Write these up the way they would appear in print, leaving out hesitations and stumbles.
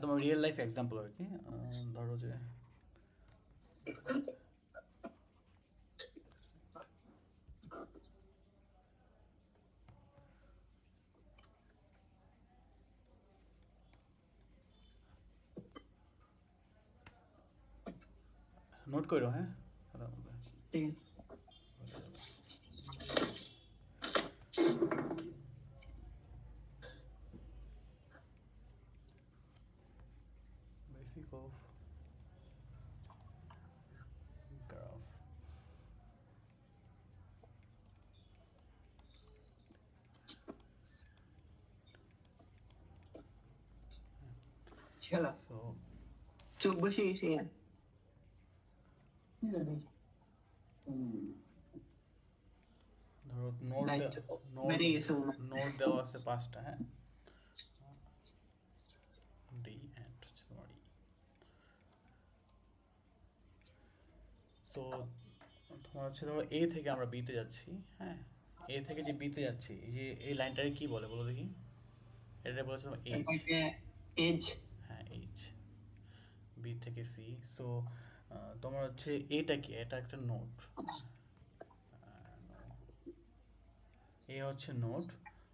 তোমার real life example আর কি। ধরো যে নোট করো, হ্যাঁ। ঠিক আছে। Basic of graph. চলো, সো চোখ বসে গেছি। ধরো নোট নোট বেরিয়ে গেছে মনে হয়। নোট দেওয়া আছে 5টা, হ্যাঁ। ডি অ্যান্ড হচ্ছে তোমার ই। সো তোমার হচ্ছে ধরো এ থেকে আমরা বিতে যাচ্ছি, হ্যাঁ। এ থেকে যে বিতে যাচ্ছি, এই যে এই লাইনটাকে কি বলে বলো দেখি? এটা বলেছে তোমার এইচ। এটাকে এজ। হ্যাঁ, এইচ। বি থেকে সি। সো তোমার হচ্ছে এটা কি? এটা একটা নোট। এ হচ্ছে নোট।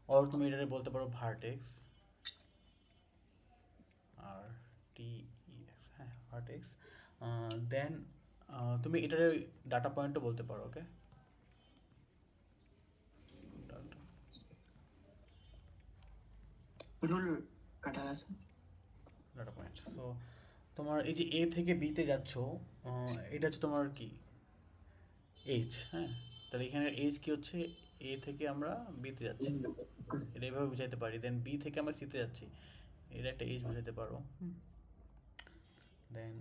আর তুমি এটাকে বলতে পারো ভার্টেক্স। আর টি ই এক্স, হ্যাঁ, ভার্টেক্স। দেন তুমি এটার ডাটা পয়েন্টও বলতে পারো, ওকে। ডাটা রুল কাটার আছে। Data point. সো তোমার এই যে এ থেকে বিতে যাচ্ছ, এটা হচ্ছে তোমার কি? এইচ, হ্যাঁ। তাহলে এখানে এইচ কি হচ্ছে? এ থেকে আমরা বিতে যাচ্ছি, এটা এইভাবে বুঝাইতে পারি। দেন বি থেকে আমরা সিতে যাচ্ছি, এটা একটা এইচ বুঝাইতে পারো। দেন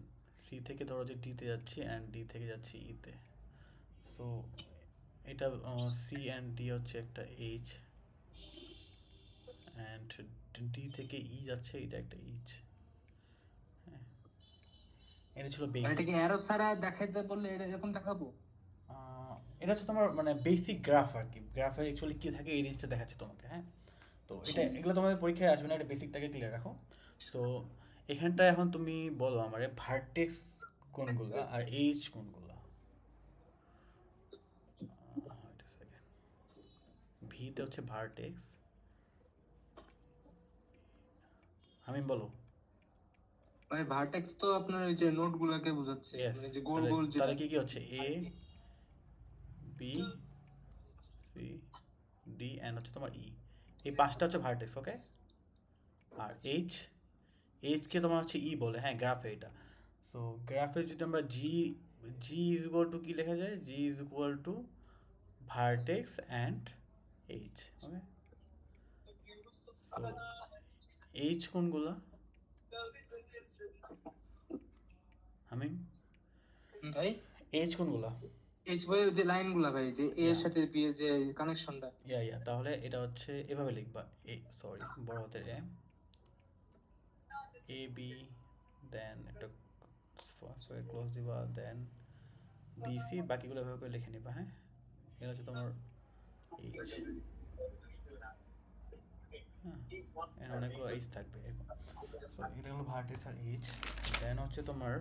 সি থেকে ধরো যে ডিতে যাচ্ছি, অ্যান্ড ডি থেকে যাচ্ছি ইতে। সো এটা সি অ্যান্ড ডি হচ্ছে একটা এইচ, অ্যান্ড ডি থেকে ই যাচ্ছে, এটা একটা এইচ, হ্যাঁ। এটা ছিল আর বেসিক। এটাকে অ্যারো ছাড়া দেখাইতে বললে এটা এরকম দেখাবো? এটা হচ্ছে তোমার মানে বেসিক গ্রাফ আর কি। গ্রাফে অ্যাকচুয়ালি কী থাকে এই জিনিসটা দেখাচ্ছে তোমাকে, হ্যাঁ। তো এটা এগুলো তোমাদের পরীক্ষায় আসবে না, এটা বেসিকটাকে ক্লিয়ার রাখো। সো এখানটা এখন তুমি বলো আমারে ভার্টেক্স কোনগুলা আর এইচ কোনগুলা। wait a second. ভিতে হচ্ছে ভার্টেক্স। আমি বলো। ভাই ভার্টেক্স তো আপনার ওই যে নোট গুলাকে বোঝাচ্ছে, ইয়েস। মানে যে গোল তাহলে গোল যেটা। তাহলে কি কি হচ্ছে? এ, বি, সি, ডি অ্যান্ড হচ্ছে তোমার ই। এই 5টা হচ্ছে ভার্টেক্স, ওকে। আর এইচ, এইচকে তোমার হচ্ছে ই বলে, হ্যাঁ, গ্রাফে এটা। সো গ্রাফে যদি আমরা G, G is equal to কি লেখা যায়? G is equal to vertex and H, okay. So H কোনগুলা? হামিম, ভাই এইচ কোনগুলা? এইচ ভাই যে লাইন গুলা ভাই, যে এ এর ইয়া, সাথে বি এর যে কানেকশনটা। ইয়া তাহলে এটা হচ্ছে এভাবে লিখবা। এ, সরি, বড় হাতের এ, এ বি, দেন একটা ক্লোজ দিবা, দেন বি সি, বাকিগুলো এভাবে করে লিখে নিবা, হ্যাঁ। এটা হচ্ছে তোমার এইচ, হ্যাঁ। এখানে অনেকগুলো এইচ থাকবে এরকম। সো এটা হলো ভার্টেক্স আর এইচ। দেন হচ্ছে তোমার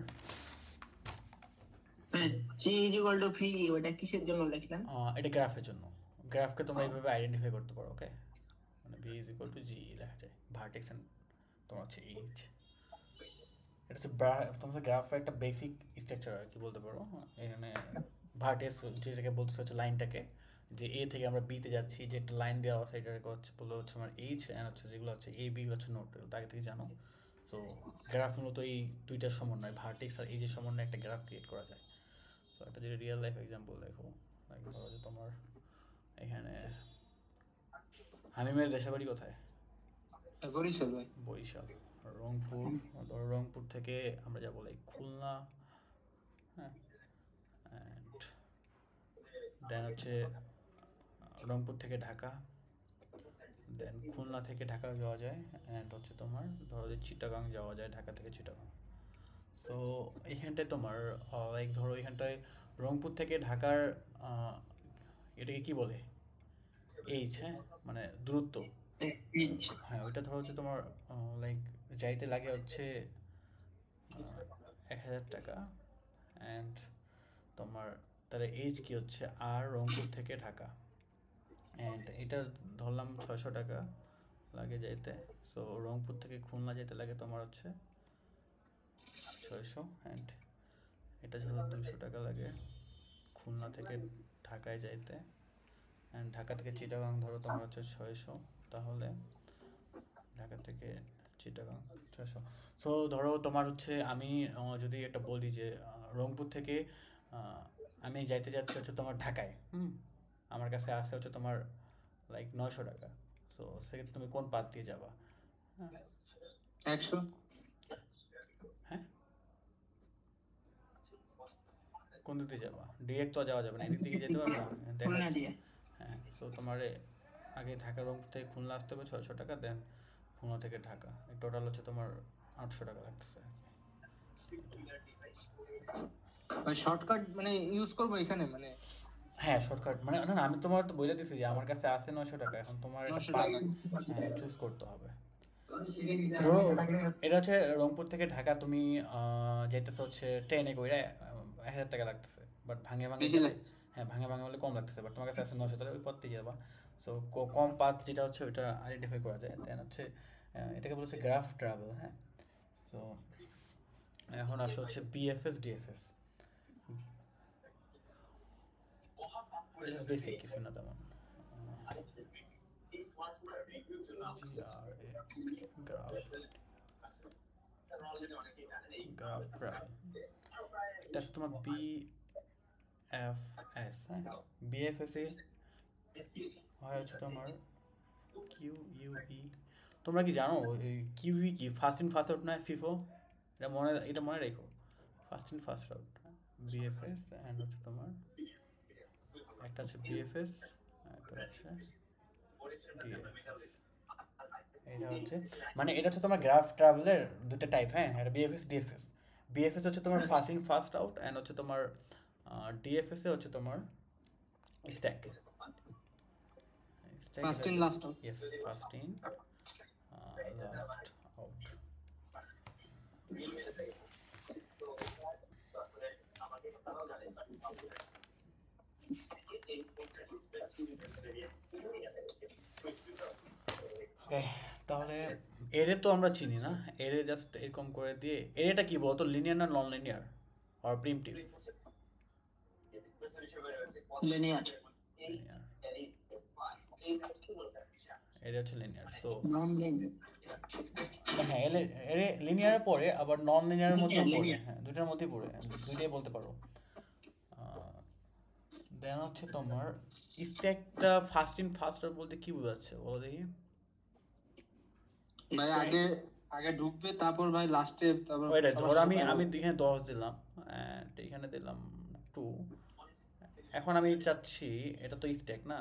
জি ইজ ইকুয়াল টু ভি, ওটা কিসের জন্য লিখলেন? এটা গ্রাফের জন্য। গ্রাফকে তোমরা এইভাবে আইডেন্টিফাই করতে পারো, ওকে। মানে ভি ইজ ইকুয়াল টু জি লেখা যায়, ভার্টেক্স অ্যান্ড তোমার হচ্ছে এইচ। এটা হচ্ছে তোমার গ্রাফের একটা বেসিক স্ট্রাকচার আর কি বলতে পারো। এখানে ভার্টেক্স যেটাকে বলতেছে হচ্ছে লাইনটাকে, যে এ থেকে আমরা বিতে যাচ্ছি, যে একটা লাইন দেওয়া আছে এটাকে হচ্ছে বলে হচ্ছে আমার এইচ, অ্যান্ড হচ্ছে যেগুলো হচ্ছে এ বি হচ্ছে নোট, আগে থেকে জানো। সো গ্রাফ মূলত এই দুইটার সমন্বয়, ভার্টেক্স আর এইচের সমন্বয়ে একটা গ্রাফ ক্রিয়েট করা যায়। সো একটা যদি রিয়েল লাইফ এক্সাম্পল দেখো, লাইক ধরো যে তোমার এখানে হামিমের দেশের বাড়ি কোথায়? বরিশাল ভাই। বরিশাল। রংপুর, ধরো রংপুর থেকে আমরা যাবো লাইক খুলনা, হ্যাঁ। অ্যান্ড দেন হচ্ছে রংপুর থেকে ঢাকা, দেন খুলনা থেকে ঢাকা যাওয়া যায়, অ্যান্ড হচ্ছে তোমার ধরো যে চিটাগাং যাওয়া যায়, ঢাকা থেকে চিটাগাং। সো এইখানটায় তোমার লাইক ধরো এখানটায় রংপুর থেকে ঢাকার আহ, এটাকে কি বলে? এইচ, হ্যাঁ, মানে দূরত্ব। এইচ। হ্যাঁ, ওইটা ধরো হচ্ছে তোমার লাইক যাইতে লাগে হচ্ছে 1000 টাকা, অ্যান্ড তোমার তাহলে এইচ কি হচ্ছে আর রংপুর থেকে ঢাকা, অ্যান্ড এটা ধরলাম 600 টাকা লাগে যাইতে। সো রংপুর থেকে খুলনা যেতে লাগে তোমার হচ্ছে 600, অ্যান্ড এটা ধরো 200 টাকা লাগে খুলনা থেকে ঢাকায় যাইতে, অ্যান্ড ঢাকা থেকে চিটাগাং ধরো তোমার হচ্ছে 600, তাহলে ঢাকা থেকে চিটাগাং 600। সো ধরো তোমার হচ্ছে আমি যদি একটা বলি যে রংপুর থেকে আমি যাইতে যাচ্ছি হচ্ছে তোমার ঢাকায়, আমার কাছে আসে হচ্ছে তোমার লাইক 900 টাকা। সো সেক্ষেত্রে তুমি কোন পাত দিয়ে যাবা? হ্যাঁ 100। হ্যাঁ, কোন দিক দিয়ে যাবা? ডিরেক্ট তো যাওয়া যাবে না, এদিক থেকে যেতে পারবে না, দেখা। খুলনা দিয়ে। হ্যাঁ, সো তোমার আগে ঢাকা রংপুর থেকে খুলনা আসতে হবে 600 টাকা, দেন খুলনা থেকে ঢাকা, টোটাল হচ্ছে তোমার 800 টাকা লাগতেছে। শর্টকাট মানে ইউজ করবো এখানে মানে? হ্যাঁ শর্টকাট মানে না না, আমি তোমার তো বলে দিছি যে আমার কাছে আছে 900 টাকা, এখন তোমার এটা 900 টাকা। হ্যাঁ চুজ করতে হবে। ধরো এটা হচ্ছে রংপুর থেকে ঢাকা, তুমি যাইতেছে হচ্ছে ট্রেনে কইরা 1000 টাকা লাগতেছে, বাট ভাঙে ভাঙে বেশি লাগছে। হ্যাঁ ভাঙে ভাঙে হলে কম লাগতেছে, বাট তোমার কাছে আছে 900, তাহলে ওই পথ দিয়ে যাবা। সো কম পাথ যেটা হচ্ছে ওইটা আইডেন্টিফাই করা যায়, দেন হচ্ছে এটাকে বলছে গ্রাফ ট্রাভেল। হ্যাঁ, সো এখন আসে হচ্ছে বিএফএস ডিএফএস। বেসিক কিছু না তেমন। গ্রাফ ট্রাভেল, এটা হচ্ছে তোমার বিএফএস। হ্যাঁ, বিএফএস এ হয় হচ্ছে তোমার কিউইউই। তোমরা কি জানো কিউই কি? ফার্স্ট ইন ফার্স্ট আউট না ফিফো? এটা মনে রেখো, first in first out. BFS and হচ্ছে তোমার একটা হচ্ছে বিএফএস, একটা হচ্ছে ডিএফএস। এটা হচ্ছে মানে এটা হচ্ছে তোমার গ্রাফ ট্রাভেলের দুটো টাইপ। হ্যাঁ, এটা বিএফএস ডিএফএস। বিএফএস হচ্ছে তোমার first in first out, and হচ্ছে তোমার ডিএফএস এ হচ্ছে তোমার stack. First in last out. Yes, first in last out. Okay, তাহলে এরে তো আমরা চিনি না, এরে জাস্ট এরকম করে দিয়ে, এরেটা কি বলতো, লিনিয়ার না নন লিনিয়ার আর প্রিমিটিভ? লিনিয়ার। এরে হচ্ছে লিনিয়ার। So non linear. হ্যাঁ, এরে লিনিয়ারে পড়ে, আবার নন লিনিয়ারের মধ্যে পড়ে। Linear. হ্যাঁ, দুইটার মধ্যেই পড়ে, দুইটাই বলতে পারো। দেন হচ্ছে তোমার স্ট্যাকটা ফার্স্ট ইন ফার্স্ট আউট বলতে কি বোঝাচ্ছে বলো দেখি? ভাই আগে আগে ঢুকবে, তারপর ভাই লাস্টে, তারপর ওইটা সবার ধরো সাথে আমি পারবো। আমি এখানে 10 দিলাম, অ্যান্ড এখানে দিলাম 2। এখন আমি চাচ্ছি, এটা তো স্ট্যাক না?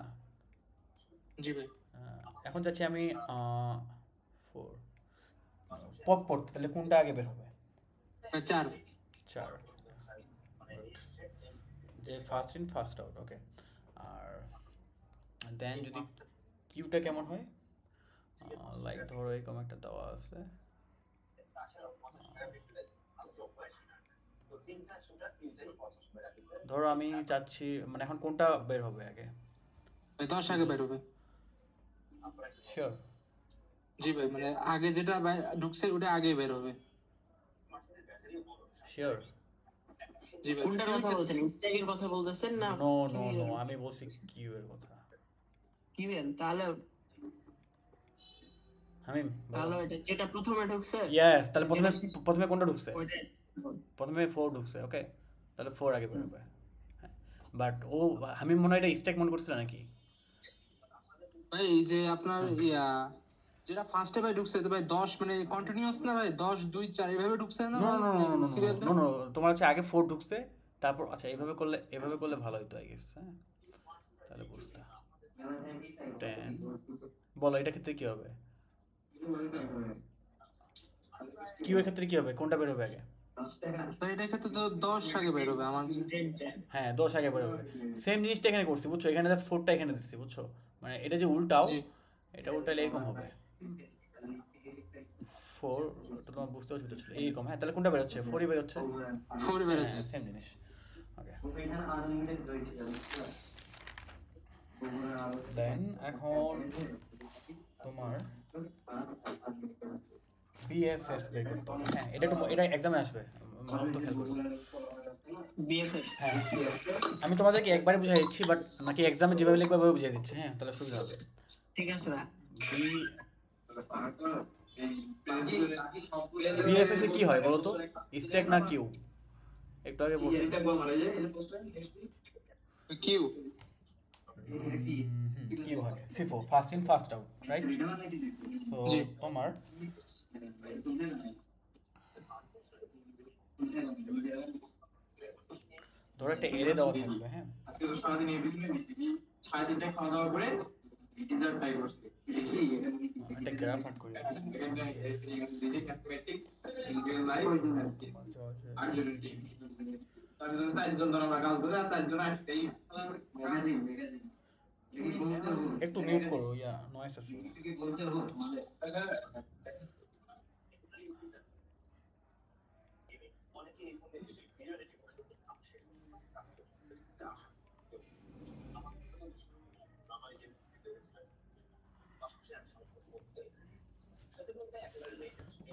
জি ভাই। এখন চাচ্ছি আমি 4 পপ পড়তে, তাহলে কোনটা আগে বের হবে? 4। 4, যে ফার্স্ট ইন ফার্স্ট আউট। ওকে, আর দেন যদি কিউটা কেমন হয়, লাইক ধরো এরকম একটা দেওয়া আছে, ধরো আমি চাচ্ছি মানে এখন কোনটা বের হবে আগে? 10 আগে বের হবে। শিওর? জি ভাই, মানে আগে যেটা ভাই ঢুকছে ওটা আগে বের হবে। শিওর? জি ভাই। কোনটার কথা বলছেন? স্ট্যাকের কথা বলতেছেন না? নো নো নো, আমি বলছি কিউ এর কথা। কি বলেন? তাহলে তাহলে এটা যেটা প্রথমে ঢুকছে, ইয়েস, তাহলে প্রথমে কোনটা ঢুকছে? ওইটা প্রথমে 4 ঢুকছে। ওকে, তাহলে 4 আগে বের হবে। বাট ও আমি মনে হয় এটা স্ট্যাক মনে করছিল নাকি? ভাই এই যে আপনার যেটা ফার্স্টে ভাই ঢুকছে, তো ভাই 10 মানে কন্টিনিউয়াস না ভাই, 10 2 4 এভাবে ঢুকছে না? No no no no no serial no no, তোমার হচ্ছে আগে 4 ঢুকছে, তারপর আচ্ছা এভাবে করলে ভালো হতো আই গেস। হ্যাঁ, তাহলে বুঝতে 10। বলো এটা ক্ষেত্রে কি হবে? কিউ এর ক্ষেত্রে কি হবে? কোনটা বের হবে আগে? তো এটা ক্ষেত্রে তো 10 আগে বের হবে আমার। হ্যাঁ 10 আগে বের হবে। সেম জিনিসটা এখানে করছি বুঝছো, এখানে জাস্ট 4টা এখানে দিচ্ছি বুঝছো, মানে এটা যে উল্টাও, জি। এটা উল্টালে এরকম হবে 4 তো তোমার বুঝতে অসুবিধা ছিল এইরকম। হ্যাঁ তাহলে কোনটা বেরোচ্ছে? 4ই বেরোচ্ছে। 4 হ্যাঁ বেরোচ্ছে। সেম জিনিস। ওকে দেন এখন তোমার বিএফএস বের করতে হবে। হ্যাঁ এটা একটু এটা এক্সামে আসবে, ভালো মতো খেয়াল করবে। বিএফএস হ্যাঁ আমি তোমাদেরকে একবারে বুঝিয়ে দিচ্ছি, বাট নাকি এক্সামে যেভাবে লিখবে ওইভাবে বুঝিয়ে দিচ্ছি। হ্যাঁ তাহলে সুবিধা হবে। ঠিক আছে না? বিএফএস এ কি হয় বলো তো? স্ট্যাক না কিউ? একটু আগে বলছি কিউ কিউ হয়। FIFO first in first out, right? So জি। তোমার ধরো একটা এরে দেওয়া থাকবে। হ্যাঁ একটা গ্রাফ আর্ট করি। একটু মিউট করো, ইয়া নয়েস আছে।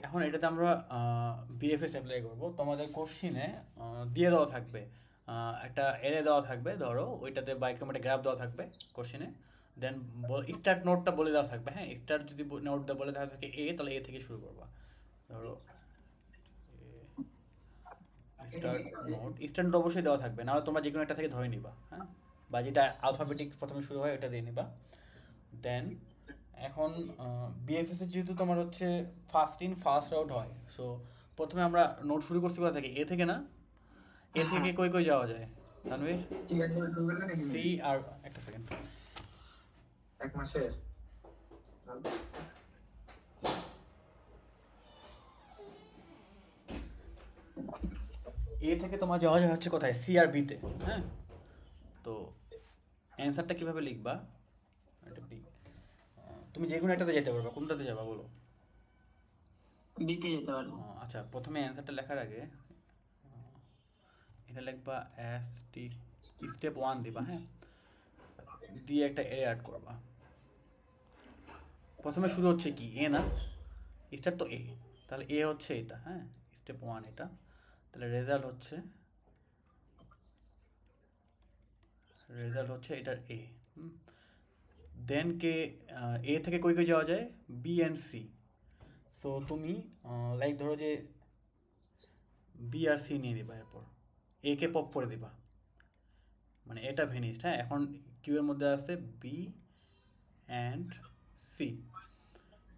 এখন এটাতে আমরা বিএফএস অ্যাপ্লাই করব। তোমাদের কোশ্চিনে দিয়ে দেওয়া থাকবে একটা এরে দেওয়া থাকবে, ধরো ওইটাতে বাইকরকম একটা গ্রাফ দেওয়া থাকবে কোশ্চিনে। দেন স্টার্ট নোটটা বলে দেওয়া থাকবে। হ্যাঁ স্টার্ট যদি নোটটা বলে দেওয়া থাকে এ, তাহলে এ থেকে শুরু করবা। ধরো স্টার্ট নোট অবশ্যই দেওয়া থাকবে, নাহলে তোমরা যে কোনো একটা থেকে ধরে নিবা। হ্যাঁ বা যেটা আলফাবেটিক প্রথমে শুরু হয় ওটা দিয়ে নিবা। দেন এখন বিএফএস এর যেহেতু তোমার হচ্ছে ফার্স্ট ইন ফার্স্ট আউট হয়, সো প্রথমে আমরা নোট শুরু করছি কোথা থেকে? এ থেকে না? এ থেকে কই কই যাওয়া যায় তানভীর? সি আর একটা সেকেন্ড, এক মাসের এ থেকে তোমার যাওয়া যায় হচ্ছে কোথায়? সি আর বিতে। হ্যাঁ তো অ্যান্সারটা কিভাবে লিখবা? এটা বি। তুমি যে কোনো একটাতে যেতে পারবা, কোনটাতে যাবা বলো? বিতে যেতে পারবো। আচ্ছা প্রথমে অ্যান্সারটা লেখার আগে এটা লিখবা এস টি, স্টেপ 1 দিবা। হ্যাঁ দিয়ে একটা এরে অ্যাড করবা। প্রথমে শুরু হচ্ছে কি? এ না? স্টার্ট তো এ, তাহলে এ হচ্ছে এটা। হ্যাঁ স্টেপ 1 এটা, তাহলে রেজাল্ট হচ্ছে এটার এ। দেন কে এ থেকে কই কই যাওয়া যায়? B and C. সো তুমি লাইক ধরো যে বি আর সি নিয়ে দিবা, এরপর এ কে পপ করে দিবা, মানে এটা ভেনিস্ট। হ্যাঁ এখন কিউ এর মধ্যে আছে বি অ্যান্ড সি,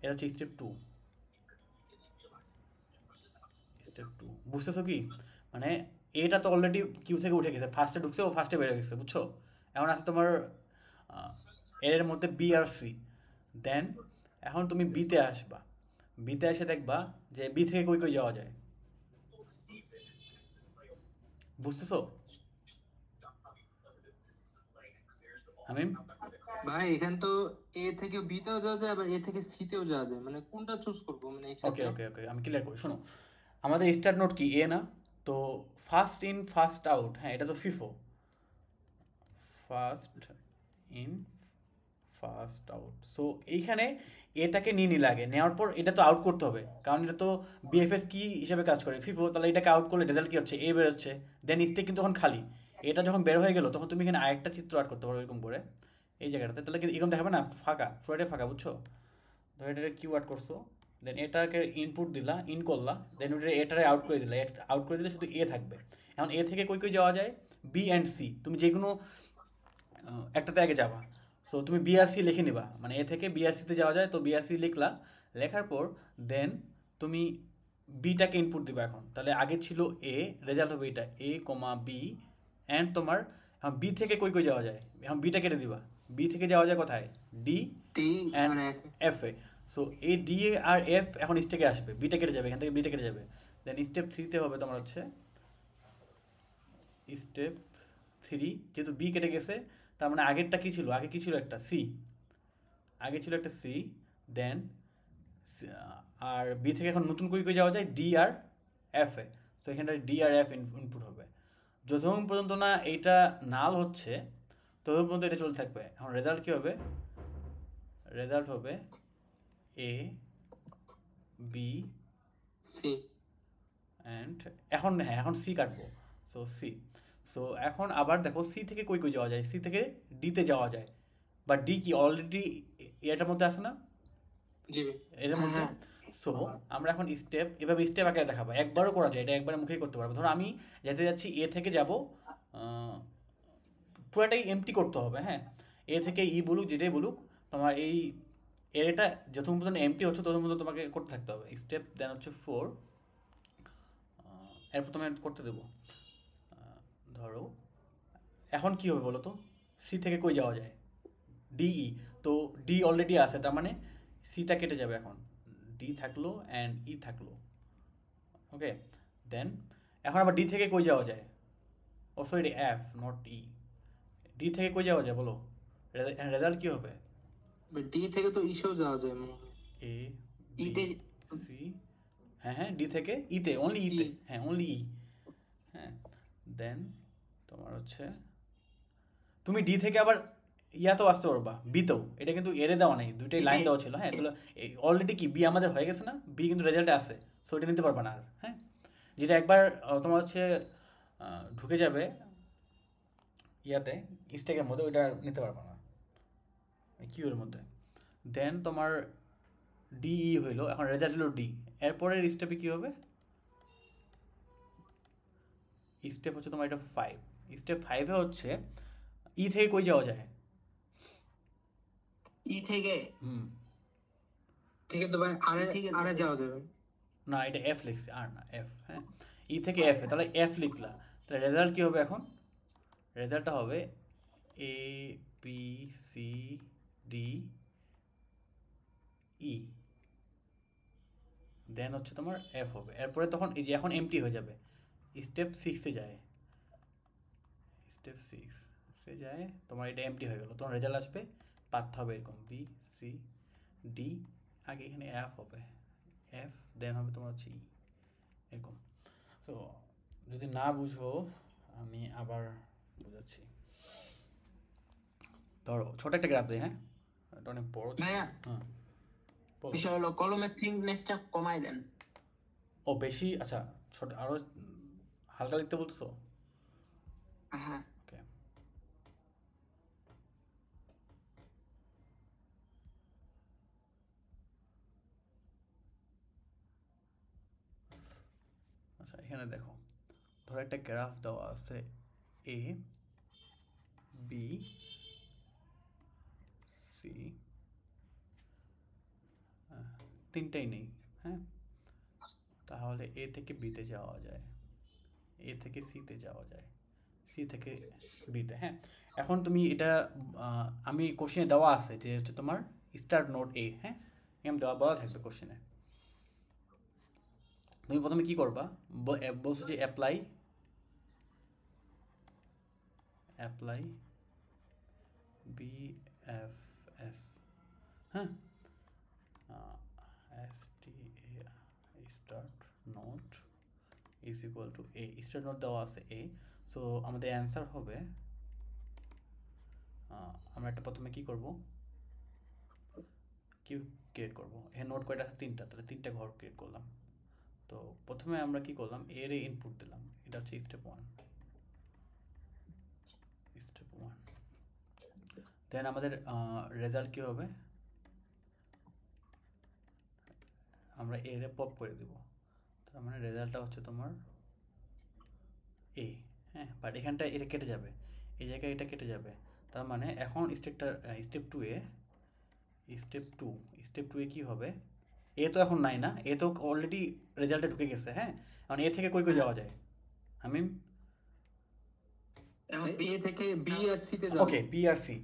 এটা হচ্ছে স্টেপ 2। বুঝতেছো কি? মানে এটা তো অলরেডি কিউ থেকে উঠে গেছে, ফার্স্টে ঢুকছে, ও ফার্স্টে বেড়ে গেছে, বুঝছো? এখন আছে তোমার এর মধ্যে বি আর সি। দেন এখন তুমি বিতে আসবা, বিতে এসে দেখবা যে বি থেকে কই কই যাওয়া যায়। বুঝতেছো আমিন? ভাই এখানে তো এ থেকে বি তেও যাওয়া যায়, আবার এ থেকে সি তেও যাওয়া যায়, মানে কোনটা চুজ করব মানে ওকে এক্ষেত্রে? ওকে ওকে আমি ক্লিয়ার করি, শোনো। আমাদের স্টার্ট নোট কি? এ না? তো ফার্স্ট ইন ফার্স্ট আউট, হ্যাঁ এটা তো FIFO. First in first out, so এইখানে এটাকে নিয়ে নিলে আগে, নেওয়ার পর এটা তো আউট করতে হবে, কারণ এটা তো বিএফএস কি হিসাবে কাজ করে? ফিফো। তাহলে এটাকে আউট করলে রেজাল্ট কি হচ্ছে? এ বেরোচ্ছে। দেন স্টেক কিন্তু তখন খালি, এটা যখন বের হয়ে গেল তখন তুমি এখানে আরেকটা চিত্র আর্ট করতে পারো এরকম করে এই জায়গাটাতে, তাহলে কিন্তু এরকম দেখাবে না ফাঁকা, পুরোটাই ফাঁকা, বুঝছো? ধরো এটাকে কিউ আর্ট করছো, দেন এটাকে ইনপুট দিলা, ইন করলা, দেন ওটা এটারে আউট করে দিলা, আউট করে দিলে শুধু এ থাকবে। এখন এ থেকে কই কই যাওয়া যায়? B and C. তুমি যে কোনো একটাতে আগে যাবা, সো তুমি বিআরসি লিখে নিবা, মানে এ থেকে বিআরসিতে যাওয়া যায়, তো বিআরসি লিখলা। লেখার পর দেন তুমি বিটাকে ইনপুট দিবা এখন, তাহলে আগে ছিল এ, রেজাল্ট হবে এটা এ কমা বি অ্যান্ড তোমার এখন বি থেকে কই কই যাওয়া যায়? এখন বিটা কেটে দিবা, বি থেকে যাওয়া যায় কোথায়? D T and R F. F A. So A D R F এখন স্টেকে আসবে, বিটা কেটে যাবে, এখান থেকে বিটা কেটে যাবে। দেন স্টেপ 3তে হবে তোমার হচ্ছে স্টেপ 3, যেহেতু বি কেটে গেছে তার মানে আগেরটা কি ছিল? আগে কি ছিল? একটা সি, আগে ছিল একটা সি। দেন আর বি থেকে এখন নতুন কই যাওয়া যায় D R F A. So এখানটা ডি আর এফ ইনপুট হবে। যতক্ষণ পর্যন্ত না এইটা নাল হচ্ছে ততক্ষণ পর্যন্ত এটা চলতে থাকবে। এখন রেজাল্ট কী হবে? রেজাল্ট হবে এ বি সি অ্যান্ড এখন হ্যাঁ এখন সি কাটবো। So C. সো এখন আবার দেখো সি থেকে কই যাওয়া যায়? সি থেকে ডিতে যাওয়া যায়, বা ডি কি অলরেডি এটার মধ্যে আছে না, জি এটার মধ্যে। সো আমরা এখন এভাবে স্টেপ আকারে দেখাবো। একবারও করা যায়, এটা একবারে মুখেই করতে পারবো। ধরো আমি যেতে যাচ্ছি এ থেকে যাব, পুরোটাই এমটি করতে হবে। হ্যাঁ, এ থেকে ই বলুক যেটাই বলুক, তোমার এই এরিয়াটা যতক্ষণ পর্যন্ত এমটি হচ্ছে ততক্ষণ পর্যন্ত তোমাকে করতে থাকতে হবে। স্টেপ দেন হচ্ছে 4। এরপর তুমি করতে দেবো। ধরো এখন কি হবে বলো তো? সি থেকে কই যাওয়া যায়? ডিই। তো ডি অলরেডি আছে, তার মানে সিটা কেটে যাবে। এখন ডি থাকলো অ্যান্ড ই থাকলো। ওকে, দেন এখন আবার ডি থেকে কই যাওয়া যায়? ও sorry, F not E. D থেকে কই যাওয়া যায় বলো? রেজাল্ট কি হবে? ডি থেকে তো ইসেও যাওয়া যায় মনে হয়। এ ইতে সি। হ্যাঁ ডি থেকে ইতে, অনলি ইতে। হ্যাঁ অনলি ই। হ্যাঁ, দেন তোমার হচ্ছে তুমি ডি থেকে আবার ইয়াতেও আসতে পারবা, বিতেও। এটা কিন্তু এরে দেওয়া নেই, দুইটাই লাইন দেওয়া ছিল। হ্যাঁ, তাহলে অলরেডি কি বি আমাদের হয়ে গেছে না? বি কিন্তু রেজাল্টে আছে, সো এটা নিতে পারবা না আর। হ্যাঁ, যেটা একবার তোমার হচ্ছে ঢুকে যাবে ইয়াতে স্টেকের মধ্যে, ওইটা আর নিতে পারবা না কিউর মধ্যে। দেন তোমার ডিই হইলো, এখন রেজাল্ট হলো ডি। এরপরের স্টেপে কী হবে? স্টেপ হচ্ছে তোমার এটা 5। স্টেপ 5-এ হচ্ছে ই থেকে কই যাওয়া যায়? ই থেকে ঠিক আছে তো ভাই, আরে যাওয়া যাবে না, এটা এফ লিখছে, আর না এফ। হ্যাঁ, ই থেকে এফ এ, তাহলে এফ লিখলা। তাহলে রেজাল্ট কী হবে এখন? রেজাল্টটা হবে A B C D E, দেন হচ্ছে তোমার এফ হবে। এরপরে তখন এই যে এখন এমটি হয়ে যাবে। স্টেপ 6-এ যায়, স্টেপ 6-এ যায়, তোমার এটা এমটি হয়ে গেল। তোমার রেজাল্ট আসবে, পাথ হবে এরকম বি সি ডি, আগে এখানে এফ হবে, এফ দেন হবে তোমার হচ্ছে ই, এরকম। সো যদি না বুঝো আমি আবার বুঝাচ্ছি। ধরো ছোট একটা গ্রাফ দিই। হ্যাঁ, এটা অনেক বড় ছিল। ভাইয়া হ্যাঁ বলো। বিষয় হলো কলমের থিকনেসটা কমাই দেন। ও বেশি, আচ্ছা ছোট আরো হালকা লিখতে বলতেছো? হ্যাঁ ওকে, আচ্ছা এখানে দেখো, ধরো একটা গ্রাফ দেওয়া আছে এ বি সি, তিনটাই নেই। হ্যাঁ, তাহলে এ থেকে বিতে যাওয়া যায়, এ থেকে সিতে যাওয়া যায়, সি থেকে বিতে। হ্যাঁ, এখন তুমি এটা আমি কোশ্চেনে দেওয়া আছে যে হচ্ছে তোমার স্টার্ট নোড এ। হ্যাঁ, এম দেওয়া বলা থাকবে কোশ্চেনে। তুমি প্রথমে কি করবা? বলছো যে অ্যাপ্লাই বি এফ এস। হ্যাঁ, S T A start node is equal two A. Start node দেওয়া আছে এ। সো আমাদের অ্যান্সার হবে, আমরা একটা প্রথমে কি করব, কিউ ক্রিয়েট করবো। এখানে নোট কয়টা আছে? 3টা, তাহলে 3টা ঘর ক্রিয়েট করলাম। তো প্রথমে আমরা কি করলাম, এর ইনপুট দিলাম, এটা হচ্ছে স্টেপ 1। দেন আমাদের রেজাল্ট কি হবে? আমরা এর পপ করে দিব, তার মানে রেজাল্টটা হচ্ছে তোমার এ। হ্যাঁ, বাট এখানটা এটা কেটে যাবে, এই জায়গায় এটা কেটে যাবে। তার মানে এখন স্টেপ 2-এ কী হবে? এ তো এখন নাই না, এ তো অলরেডি রেজাল্টে ঢুকে গেছে। হ্যাঁ, এখন এ থেকে কই যাওয়া যায়? আমি এখন এ থেকে বি আর সি তে যাবে। ওকে, বি আর সি।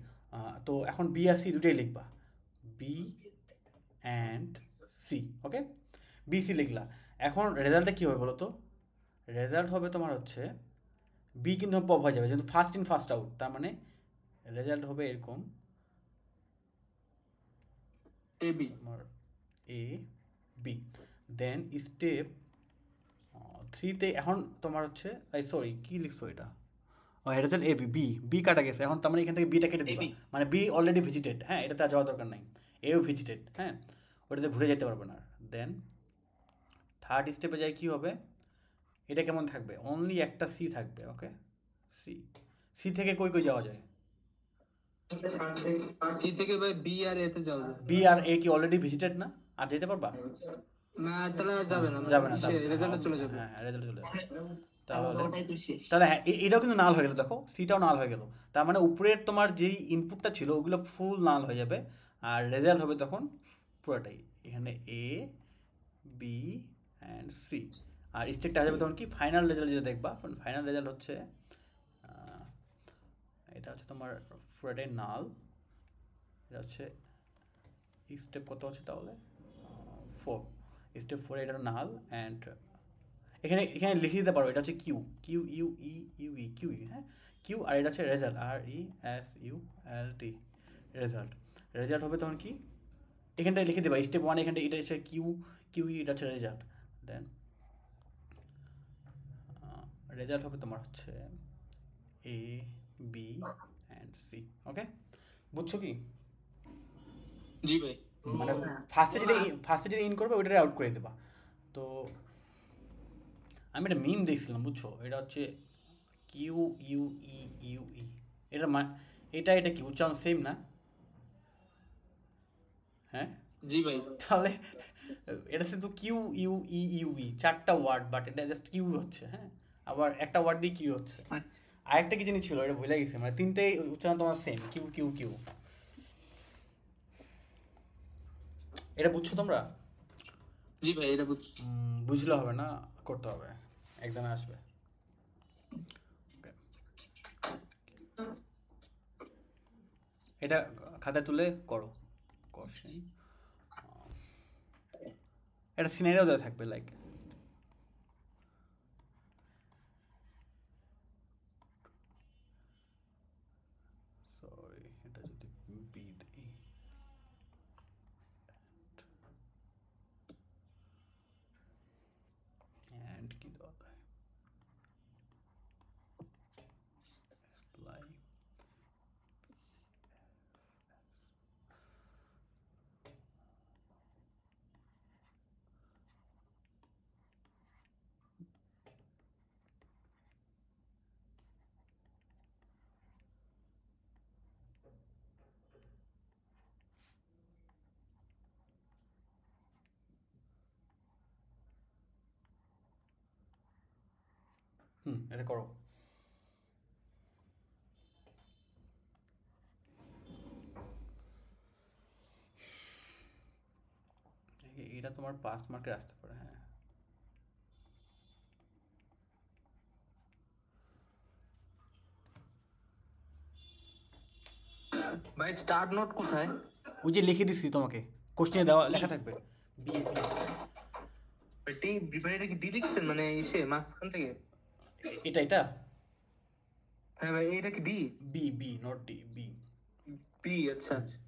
তো এখন বি আর সি দুটোই লিখবা, B and C. Okay, B C লিখলা। এখন রেজাল্টটা কী হবে বলো তো? রেজাল্ট হবে তোমার হচ্ছে বি কিন্তু পপ হয়ে যাবে, যেহেতু ফার্স্ট ইন ফার্স্ট আউট। তার মানে রেজাল্ট হবে এরকম, এ বি তোমার এ বি। দেন স্টেপ 3-তে এখন তোমার হচ্ছে সরি কি লিখছো এটা, ও এটা হচ্ছে এ বি, বি বি কাটা গেছে, এখন তার মানে এখান থেকে বিটা কেটে দিবা, AB মানে বি অলরেডি ভিজিটেড, হ্যাঁ এটাতে আর যাওয়ার দরকার নাই, এও ভিজিটেড, হ্যাঁ ওটাতে ঘুরে যেতে পারবে না। দেন থার্ড স্টেপে যাই কি হবে, এটা কেমন থাকবে, অনলি একটা সি থাকবে, ওকে সি, সি থেকে কই কই যাওয়া যায়, সি থেকে ভাই বি আর এ তে যাবে। বি আর এ কি অলরেডি ভিজিটেড না, আর যেতে পারবা? না তাহলে আর যাবে না, যাবে না, রেজাল্টে চলে যাবে। হ্যাঁ হ্যাঁ রেজাল্ট চলে যাবে। তাহলে তাহলে ওটাই তো শেষ। তাহলে হ্যাঁ এটাও কিন্তু নাল হয়ে গেল, দেখো সিটাও নাল হয়ে গেল, তার মানে উপরের তোমার যেই ইনপুটটা ছিল ওগুলো ফুল নাল হয়ে যাবে, আর রেজাল্ট হবে তখন পুরোটাই, এখানে এ বি অ্যান্ড সি, আর স্টেটটা হয়ে যাবে তখন কি ফাইনাল রেজাল্ট যেটা দেখবা, ফাইনাল রেজাল্ট হচ্ছে এটা হচ্ছে তোমার পুরোটাই নাল, এটা হচ্ছে স্টেপ কত হচ্ছে তাহলে 4, স্টেপ 4 এটা নাল, অ্যান্ড এখানে এখানে লিখে দিতে পারো এটা হচ্ছে Q, Q U E U E Q E, হ্যাঁ কিউ, আর এটা হচ্ছে result, R E S U L T, result, result হবে তখন কি এখানটায় লিখে দেবা স্টেপ 1, এখানটা এটা হচ্ছে কিউ, কিউ ই এটা হচ্ছে রেজাল্ট, দেন রেজাল্ট হবে তোমার হচ্ছে এ বি অ্যান্ড সি, ওকে বুঝছো কি? জি ভাই। মানে ফার্স্টে যেটা ইন করবে ওইটারে আউট করে দেবা। তো আমি একটা মিম দেখছিলাম বুঝছো, এটা হচ্ছে Q U E U E, এটা এটা এটা কি উচ্চারণ সেম না? হ্যাঁ জি ভাই। তাহলে এটা শুধু Q U E U E 4টা ওয়ার্ড, বাট এটা জাস্ট কিউ হচ্ছে, হ্যাঁ আবার একটা ওয়ার্ড দিয়ে কিউ হচ্ছে, আচ্ছা আরেকটা কি জিনিস ছিল এটা ভুলে গেছি, মানে তিনটেই উচ্চারণ তোমার সেম, কিউ কিউ কিউ, এটা বুঝছো তোমরা? জি ভাই এটা বুঝছি। বুঝলে হবে না, করতে হবে, এক্সামে আসবে। এটা খাতায় তুলে করো কোশ্চেন, এটা সিনারিও দেওয়া থাকবে লাইক সরি এটা যদি বি দেই, অ্যান্ড কি দেওয়া যায়, অ্যাপ্লাই, এটা করো। এটা তোমার 5 মার্কের আসতে পারে, হ্যাঁ ভাই স্টার্ট নোট কোথায়? ওই যে লিখে দিচ্ছি তোমাকে, কোশ্চেনে দেওয়া লেখা থাকবে বি বি, ভাই এটা কি ডি লিখছেন মানে ইসে মাঝখান থেকে? এটা এটা হ্যাঁ ভাই এটা কি D? B B not D, B. B আচ্ছা আচ্ছা।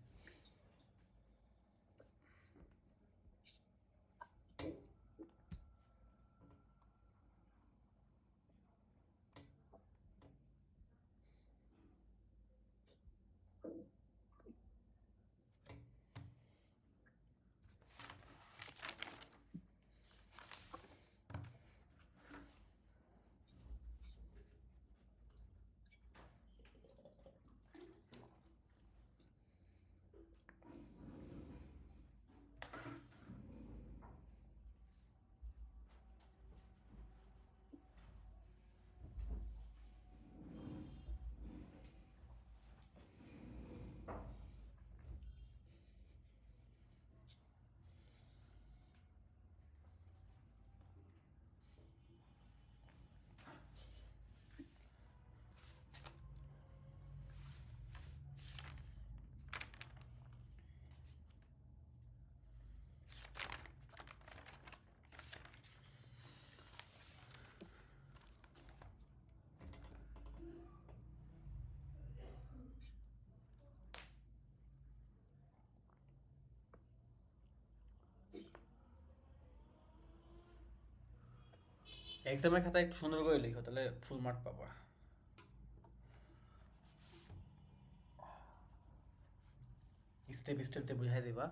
এক্সামের খাতায় একটু সুন্দর করে লিখো, তাহলে ফুল মার্ক পাবা। স্টেপ স্টেপ দিয়ে বুঝাই দিবা।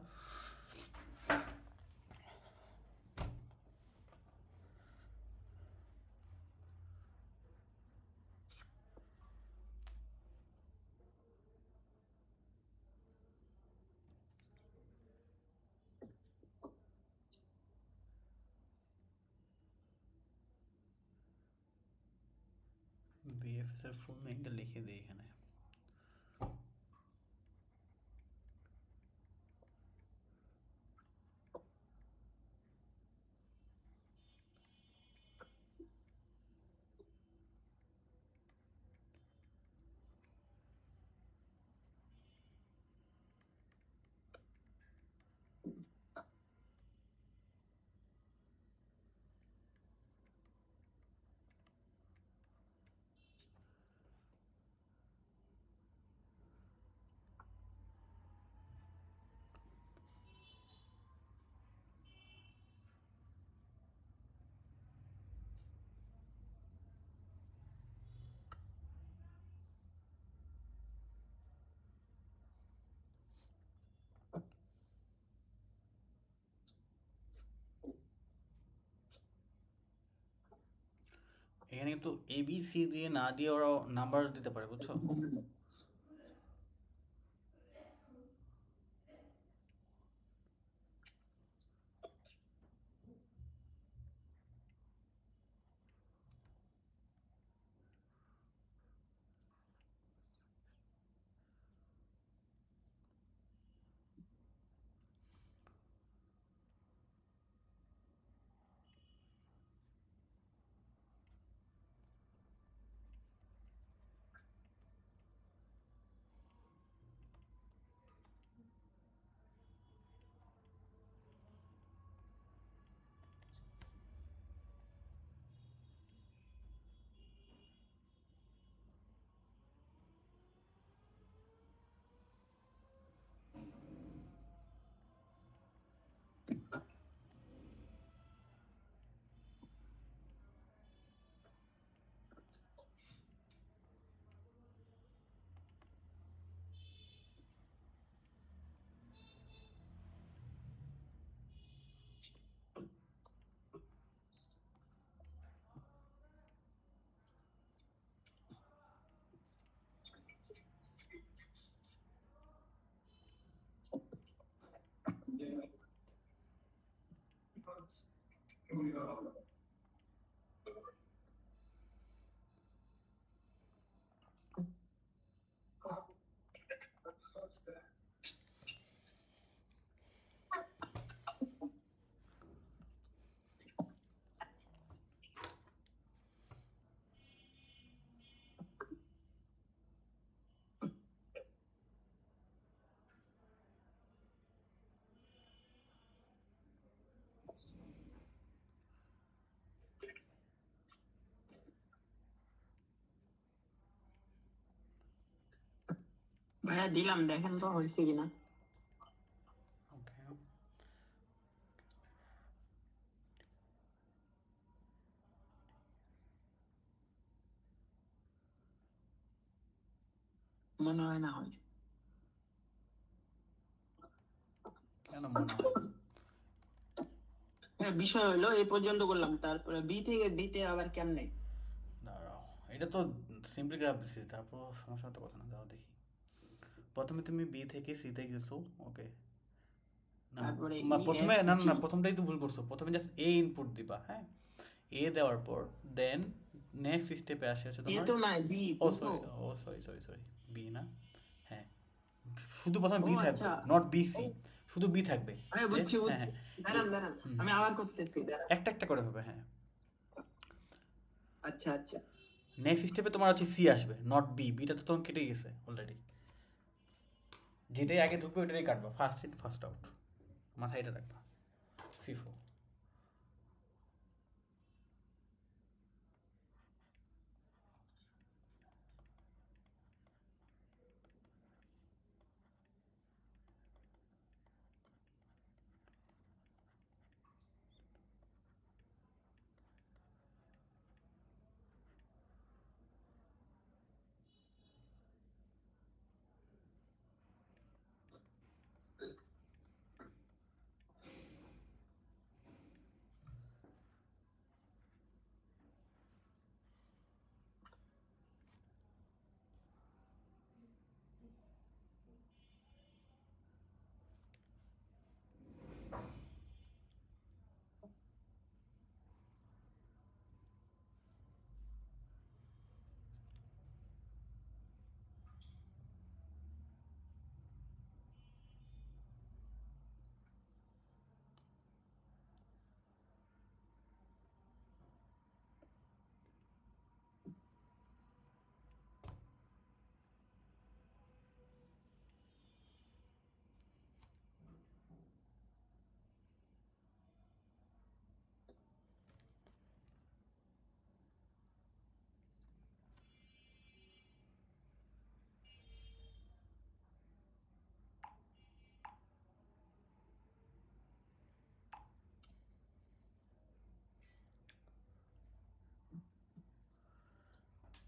বিএফএস এর ফুল নেমটা লিখে দিই এখানে। এখানে কিন্তু ABC দিয়ে না দিয়ে ওরা নাম্বার দিতে পারে, বুঝছো? ভাইয়া দিলাম, দেখেন তো হয়েছে কিনা। ওকে, মনে হয় না হয়েছে। কেন মনে হয়? হ্যাঁ, বিষয় হলো এই পর্যন্ত করলাম, তারপরে বি থেকে ডিতে আবার কেমনে? দাঁড়াও, এটা তো সিম্পলি গ্রাফ দিছি, তারপর সমস্যা তো কথা না। দাঁড়াও দেখি। প্রথমে তুমি বি থেকে সিতে গেছো, ওকে। না তারপরে প্রথমে না না না, প্রথমটাই তো ভুল করছো। প্রথমে জাস্ট এ ইনপুট দিবা, হ্যাঁ। এ দেওয়ার পর দেন নেক্সট স্টেপে আসে হচ্ছে এ তোমার, তো নাই, বি ও তো। সরি, ও সরি সরি সরি, বি না, হ্যাঁ। শুধু প্রথমে ও বি থাকবে, আচ্ছা, নট বি সি, শুধু বি থাকবে। হ্যাঁ যে বুঝছি হ্যাঁ বুঝছি। হ্যাঁ, দাঁড়ান দাঁড়ান, হুম, আমি আবার করতেছি, দাঁড়ান। একটা একটা করে হবে, হ্যাঁ। আচ্ছা আচ্ছা। নেক্সট স্টেপে তোমার হচ্ছে সি আসবে, নট বি। বিটা তো তোমার কেটে গেছে অলরেডি। যেটাই আগে ঢুকবে ওইটাই কাটবা, ফার্স্ট ইন ফার্স্ট আউট, মাথায় এটা রাখবা। ফিফো।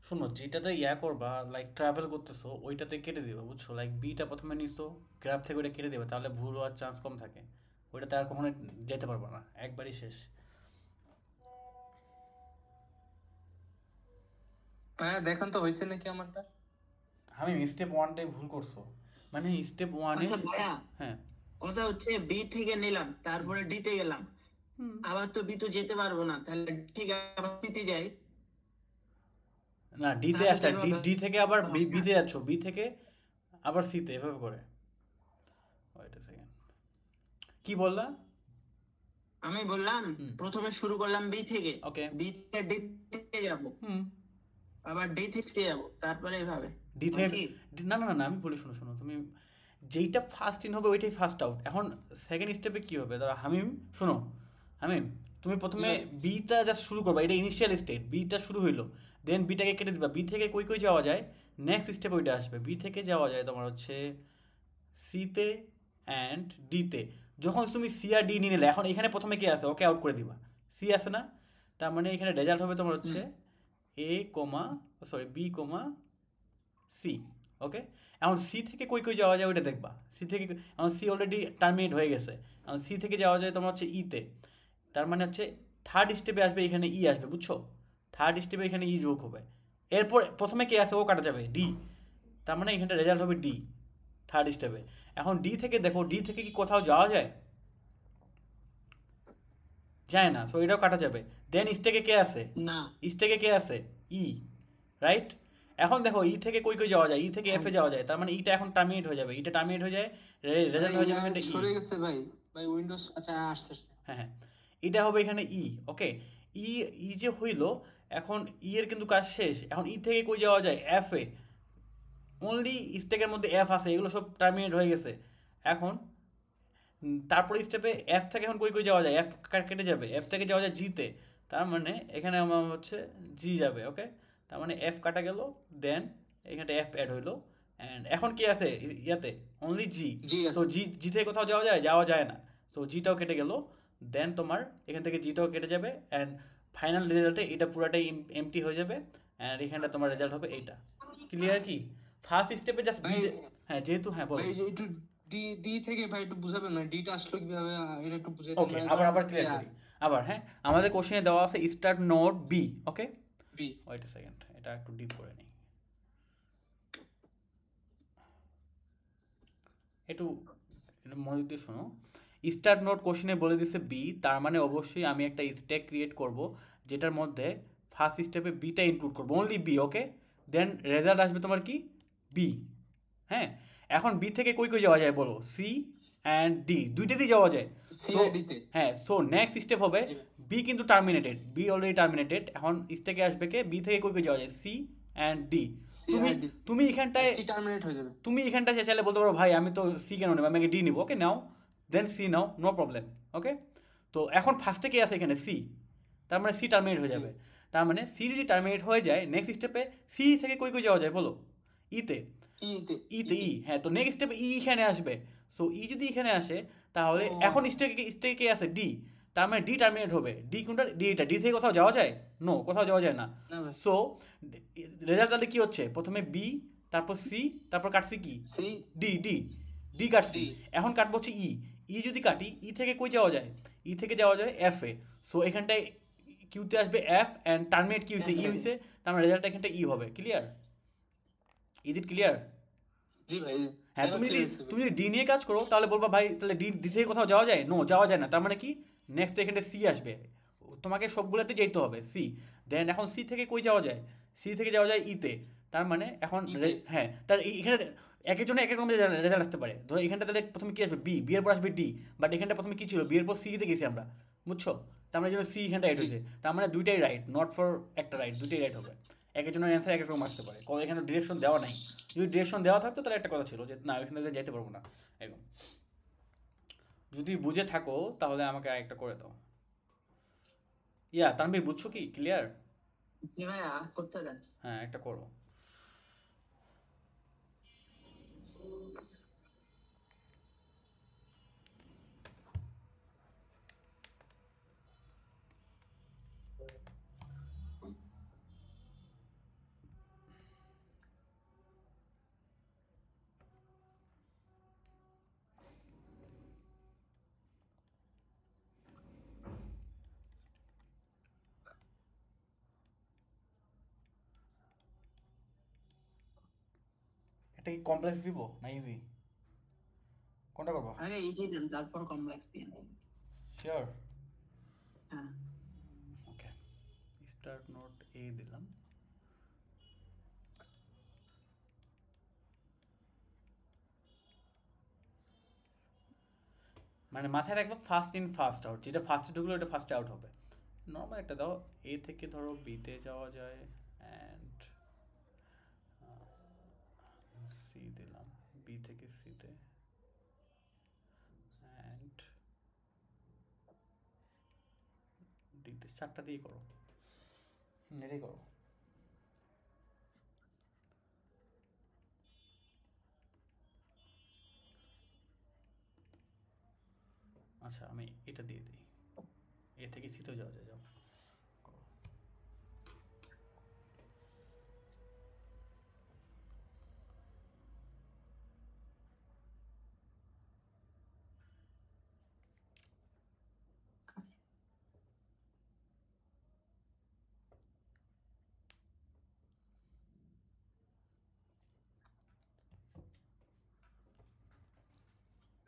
শোনো, যেটাতে ইয়া করবা লাইক ট্রাভেল করতেছো ওইটাতে কেটে দিবে, বুঝছো? লাইক বিটা প্রথমে নিছো, গ্রাফ থেকে ওইটা কেটে দিবে, তাহলে ভুল হওয়ার চান্স কম থাকে। ওইটাতে আর কখনো যেতে পারবা না, একবারই শেষ। হ্যাঁ দেখেন তো হয়েছে নাকি আমারটা। আমি স্টেপ ওয়ানটাই ভুল করছো, মানে স্টেপ ওয়ানে। আচ্ছা ভাইয়া, হ্যাঁ। কথা হচ্ছে বি থেকে নিলাম, তারপরে ডি তে গেলাম, হুম। আবার তো বি তো যেতে পারবো না, তাহলে ডি থেকে আবার সি তে যাই, না, ডিতে তাহলে তো আসলে ডি এভাবে ডি থেকে আবার হয় না। বিতে যাচ্ছ, বি থেকে আবার সিতে, এভাবে করে। ওয়েট আ সেকেন্ড, কি বললা? আমি বললাম হুম। প্রথমে শুরু করলাম বি থেকে, ওকে। বি থেকে ডি তে যাবো, হুম। আবার ডি থেকে সি যাবো, তারপরে এভাবে ডি হয় থেকে কি? না না না না, আমি বলি, শোনো শোনো, তুমি যেইটা ফার্স্ট ইন হবে ওইটাই ফার্স্ট আউট। এখন সেকেন্ড স্টেপে কি হবে, ধরো হামিম, শোনো হামিম, তুমি জি প্রথমে ভাই। বিটা জাস্ট শুরু করবা, এটা ইনিশিয়াল স্টেট, বিটা শুরু হইলো, দেন বিটাকে কেটে দিবা, বি থেকে কই কই যাওয়া যায়, নেক্সট স্টেপ ওইটা আসবে। বি থেকে যাওয়া যায় তোমার হচ্ছে সিতে অ্যান্ড ডিতে। যখন তুমি সি আর ডি নিয়ে নিলে, এখন এখানে প্রথমে কে আছে, ওকে আউট করে দিবা। সি আছে না, তার মানে এখানে রেজাল্ট হবে তোমার হচ্ছে এ কমা, সরি বি কমা সি। ওকে। এখন সি থেকে কই কই যাওয়া যায় ওইটা দেখবা। সি থেকে এখন সি অলরেডি টার্মিনেট হয়ে গেছে, এখন সি থেকে যাওয়া যায় তোমার হচ্ছে ইতে। তার মানে হচ্ছে থার্ড স্টেপে আসবে, এখানে ই আসবে, বুঝছো? থার্ড স্টেপে এখানে ই যোগ হবে। এরপর প্রথমে কে আছে ও কাটা যাবে, ডি। তার মানে এখানটা রেজাল্ট হবে ডি থার্ড স্টেপে। এখন ডি থেকে দেখো, ডি থেকে কি কোথাও যাওয়া যায়? যায় না, সো এটাও কাটা যাবে। দেন স্টেকে কে আছে? না। স্টেকে কে আছে? ই, রাইট? এখন দেখো ই থেকে কই কই যাওয়া যায়, ই থেকে এফ এ যাওয়া যায়, তার মানে ইটা এখন টার্মিনেট হয়ে যাবে, ইটা টার্মিনেট হয়ে যায়, ভাই রেজাল্ট হয়ে যাবে এখানে ই। সরে গেছে ভাই, ভাই উইন্ডোজ আচ্ছা আসছে আসছে। হ্যাঁ হ্যাঁ, এটা হবে এখানে ই। ওকে। ই, ই যে হইলো, এখন ই এর কিন্তু কাজ শেষ। এখন ই থেকে কই যাওয়া যায়, এফ এ। অনলি স্টেকের মধ্যে এফ আছে, এগুলো সব টার্মিনেট হয়ে গেছে। এখন তারপরে স্টেপে এফ থেকে এখন কই কই যাওয়া যায়, এফ কেটে যাবে, এফ থেকে যাওয়া যায় জিতে। তার মানে এখানে আমার হচ্ছে জি যাবে। ওকে। তার মানে এফ কাটা গেল, দেন এখানে এফ অ্যাড হইলো, অ্যান্ড এখন কি আছে ইয়াতে, অনলি জি। জি সো আছে। জি, জি থেকে কোথাও যাওয়া যায়, যাওয়া যায় না। সো জিটাও কেটে গেল, দেন তোমার এখান থেকে জিটাও কেটে যাবে, অ্যান্ড ফাইনাল রেজাল্টে এটা পুরাটাই এমটি হয়ে যাবে, অ্যান্ড এখানটা তোমার রেজাল্ট হবে এইটা। ক্লিয়ার কি? ফার্স্ট স্টেপে জাস্ট ভাই বিটে। হ্যাঁ, যেহেতু, হ্যাঁ বলো। ভাই যে একটু ডি ডি থেকে ভাই একটু বুঝাবেন না, ডিটা আসলো কিভাবে, এটা একটু বুঝাইতেন ওকে, মানে আবার ধরেন আবার ক্লিয়ার করি। আবার, হ্যাঁ, আমাদের কোশ্চেনে দেওয়া আছে start node B. Okay. B. Wait a second, এটা একটু ডিপ করে নিই, একটু একটু মনোযোগ দিয়ে শোনো। স্টার্ট নোড কোশ্চেনে বলে দিচ্ছে বি, তার মানে অবশ্যই আমি একটা স্ট্যাক ক্রিয়েট করব, যেটার মধ্যে ফার্স্ট স্টেপে বিটা ইনক্লুড করবো, only B. Okay. Then result আসবে তোমার কি, বি। হ্যাঁ। এখন বি থেকে কই কই যাওয়া যায় বলো, সি অ্যান্ড ডি দুইটাতেই যাওয়া যায়। সি সো আর ডি তে। হ্যাঁ, সো নেক্সট স্টেপ হবে জি ভাই। বি কিন্তু টার্মিনেটেড, বি অলরেডি টার্মিনেটেড। এখন স্টেকে আসবে কে, বি থেকে কই কই যাওয়া যায়, সি অ্যান্ড ডি। সি তুমি আর ডি। তুমি এখানটায় সি টার্মিনেট হয়ে যাবে। তুমি এখানটায় চাইলে বলতে পারো ভাই আমি তো সি কেন নেবো, আমি আগে ডি নিবো। ওকে, নাও, দেন সি নাও, নো প্রবলেম। ওকে। তো এখন ফার্স্টে কে আছে এখানে, সি। তার মানে সি টার্মিনেট হয়ে জি। যাবে। তার মানে সি যদি টার্মিনেট হয়ে যায়, নেক্সট স্টেপে সি থেকে কই কই যাওয়া যায় বলো, ইতে। ই তে। ইতে ই, হ্যাঁ, তো নেক্সট স্টেপে ই এখানে আসবে। সো ই যদি এখানে আসে, তাহলে ও এখন আচ্ছা। স্টেকে কে আছে, ডি। তার মানে ডি টার্মিনেট হবে। ডি কোনটা, ডি এটা। ডি থেকে কোথাও যাওয়া যায়, নো, কোথাও যাওয়া যায় না। না ভাই। সো রেজাল্ট তাহলে কি হচ্ছে, প্রথমে বি, তারপর সি, তারপর কাটছি কি, সি ডি। ডি, ডি কাটছি। ডি। এখন কাটবো হচ্ছে ই। ই যদি কাটি, ই থেকে কই যাওয়া যায়, ই থেকে যাওয়া যায় এফ এ। সো এখানটায় কিউতে আসবে এফ, অ্যান্ড টার্মিনেট কি হয়েছে, এফ ই এ। হয়েছে। তার মানে রেজাল্টটা এখানটা ই হবে। ক্লিয়ার? Is it clear? জি ভাই। হ্যাঁ, এবার তুমি যদি ক্লিয়ার হয়েছে ভাই। তুমি যদি ডি নিয়ে কাজ করো, তাহলে বলবা ভাই তাহলে ডি, ডি থেকে কোথাও যাওয়া যায়, নো, যাওয়া যায় না। তার মানে কি, নেক্সট এখানে সি আসবে, তোমাকে সবগুলোতে যেতে হবে সি। দেন এখন সি থেকে কই যাওয়া যায়, সি থেকে যাওয়া যায় ইতে। তার মানে এখন ইতে। হ্যাঁ, তার এখানে এক একজনের এক এক রকম রেজাল্ট আসতে পারে। ধরো এখানটা তাহলে প্রথমে কি আসবে, বি, বি এর পর আসবে ডি, বাট এখানটা প্রথমে কি ছিল, বি এর পর সি তে গেছি আমরা, বুঝছো? তার মানে জন্য সি এখানটা রাইট জি। হয়েছে। তার মানে দুইটাই রাইট, নট ফর একটা রাইট, দুইটাই রাইট হবে। এক একজনের অ্যান্সার এক এক রকম আসতে পারে, এখানে ডিরেকশন দেওয়া নাই। যদি ডিরেকশন দেওয়া থাকতো তাহলে একটা কথা ছিল যে না, এখানে যেতে পারবো না এরকম। যদি বুঝে থাকো তাহলে আমাকে আরেকটা করে দাও। ইয়া তানভীর, বুঝছো কি, ক্লিয়ার? জি ভাইয়া, করতে দেন। হ্যাঁ, একটা করো। এটা কি কমপ্লেক্স দিব না ইজি, কোনটা করবো? আরে ইজি দেন তারপর কমপ্লেক্স দিন। শিওর? হ্যাঁ ওকে, স্টার্ট নোট এ দিলাম। মানে মাথায় রাখবো ফার্স্ট ইন ফার্স্ট আউট, যেটা ফার্স্টে ঢুকলো ওটা ফার্স্টে আউট হবে। নর্মাল একটা দাও, এ থেকে ধরো বিতে যাওয়া যায়, অ্যান্ড সি দিলাম, বি থেকে সিতে, অ্যান্ড ডিতে। চারটা দিয়ে করো, এটাই করো। আচ্ছা আমি এটা দিয়ে দিই, এ থেকে সিতে যাওয়া যায়, যাও করো।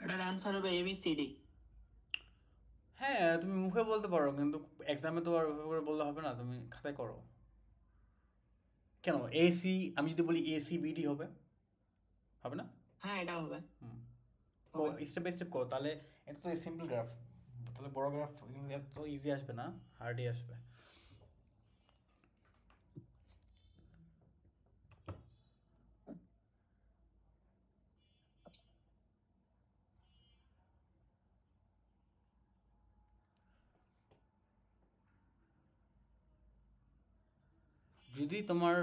এটার অ্যান্সার হবে ABCD। হ্যাঁ তুমি মুখে বলতে পারো, কিন্তু এক্সামে তো আর ওইভাবে করে বললে হবে না, তুমি খাতায় করো। কেন এসি, আমি যদি বলি ACBD হবে, হবে না? হ্যাঁ এটা হবে। হুম, স্টেপ বাই স্টেপ করো, তাহলে এটা তো সিম্পল গ্রাফ, তাহলে বড় গ্রাফ এত ইজি আসবে না, হার্ডই আসবে। যদি তোমার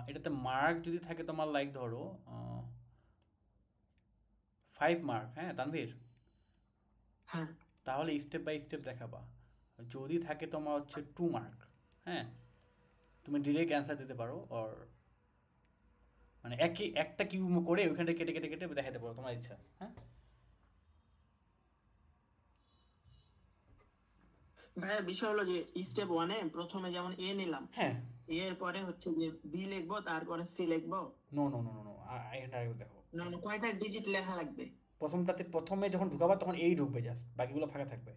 এটাতে মার্ক যদি থাকে তোমার, লাইক ধরো 5 মার্ক, হ্যাঁ তানভীর, হ্যাঁ তাহলে স্টেপ বাই স্টেপ দেখাবা। যদি থাকে তোমার হচ্ছে 2 মার্ক, হ্যাঁ তুমি ডিরেক্ট অ্যান্সার দিতে পারো, আর মানে একটা কিউ করে ওইখানটা কেটে কেটে কেটে দেখাতে পারো, তোমার ইচ্ছা। হ্যাঁ ভাইয়া বিষয় হলো যে স্টেপ 1-এ প্রথমে যেমন A নিলাম, হ্যাঁ, এর পরে হচ্ছে যে B লিখবো, তারপরে C লিখবো। No no no no no, এখানটা আরেকবার দেখো। না না, কয়টা ডিজিট লেখা লাগবে? প্রথমে যখন ঢুকাবা তখন এই ঢুকবে, জাস্ট বাকিগুলো ফাঁকা থাকবে।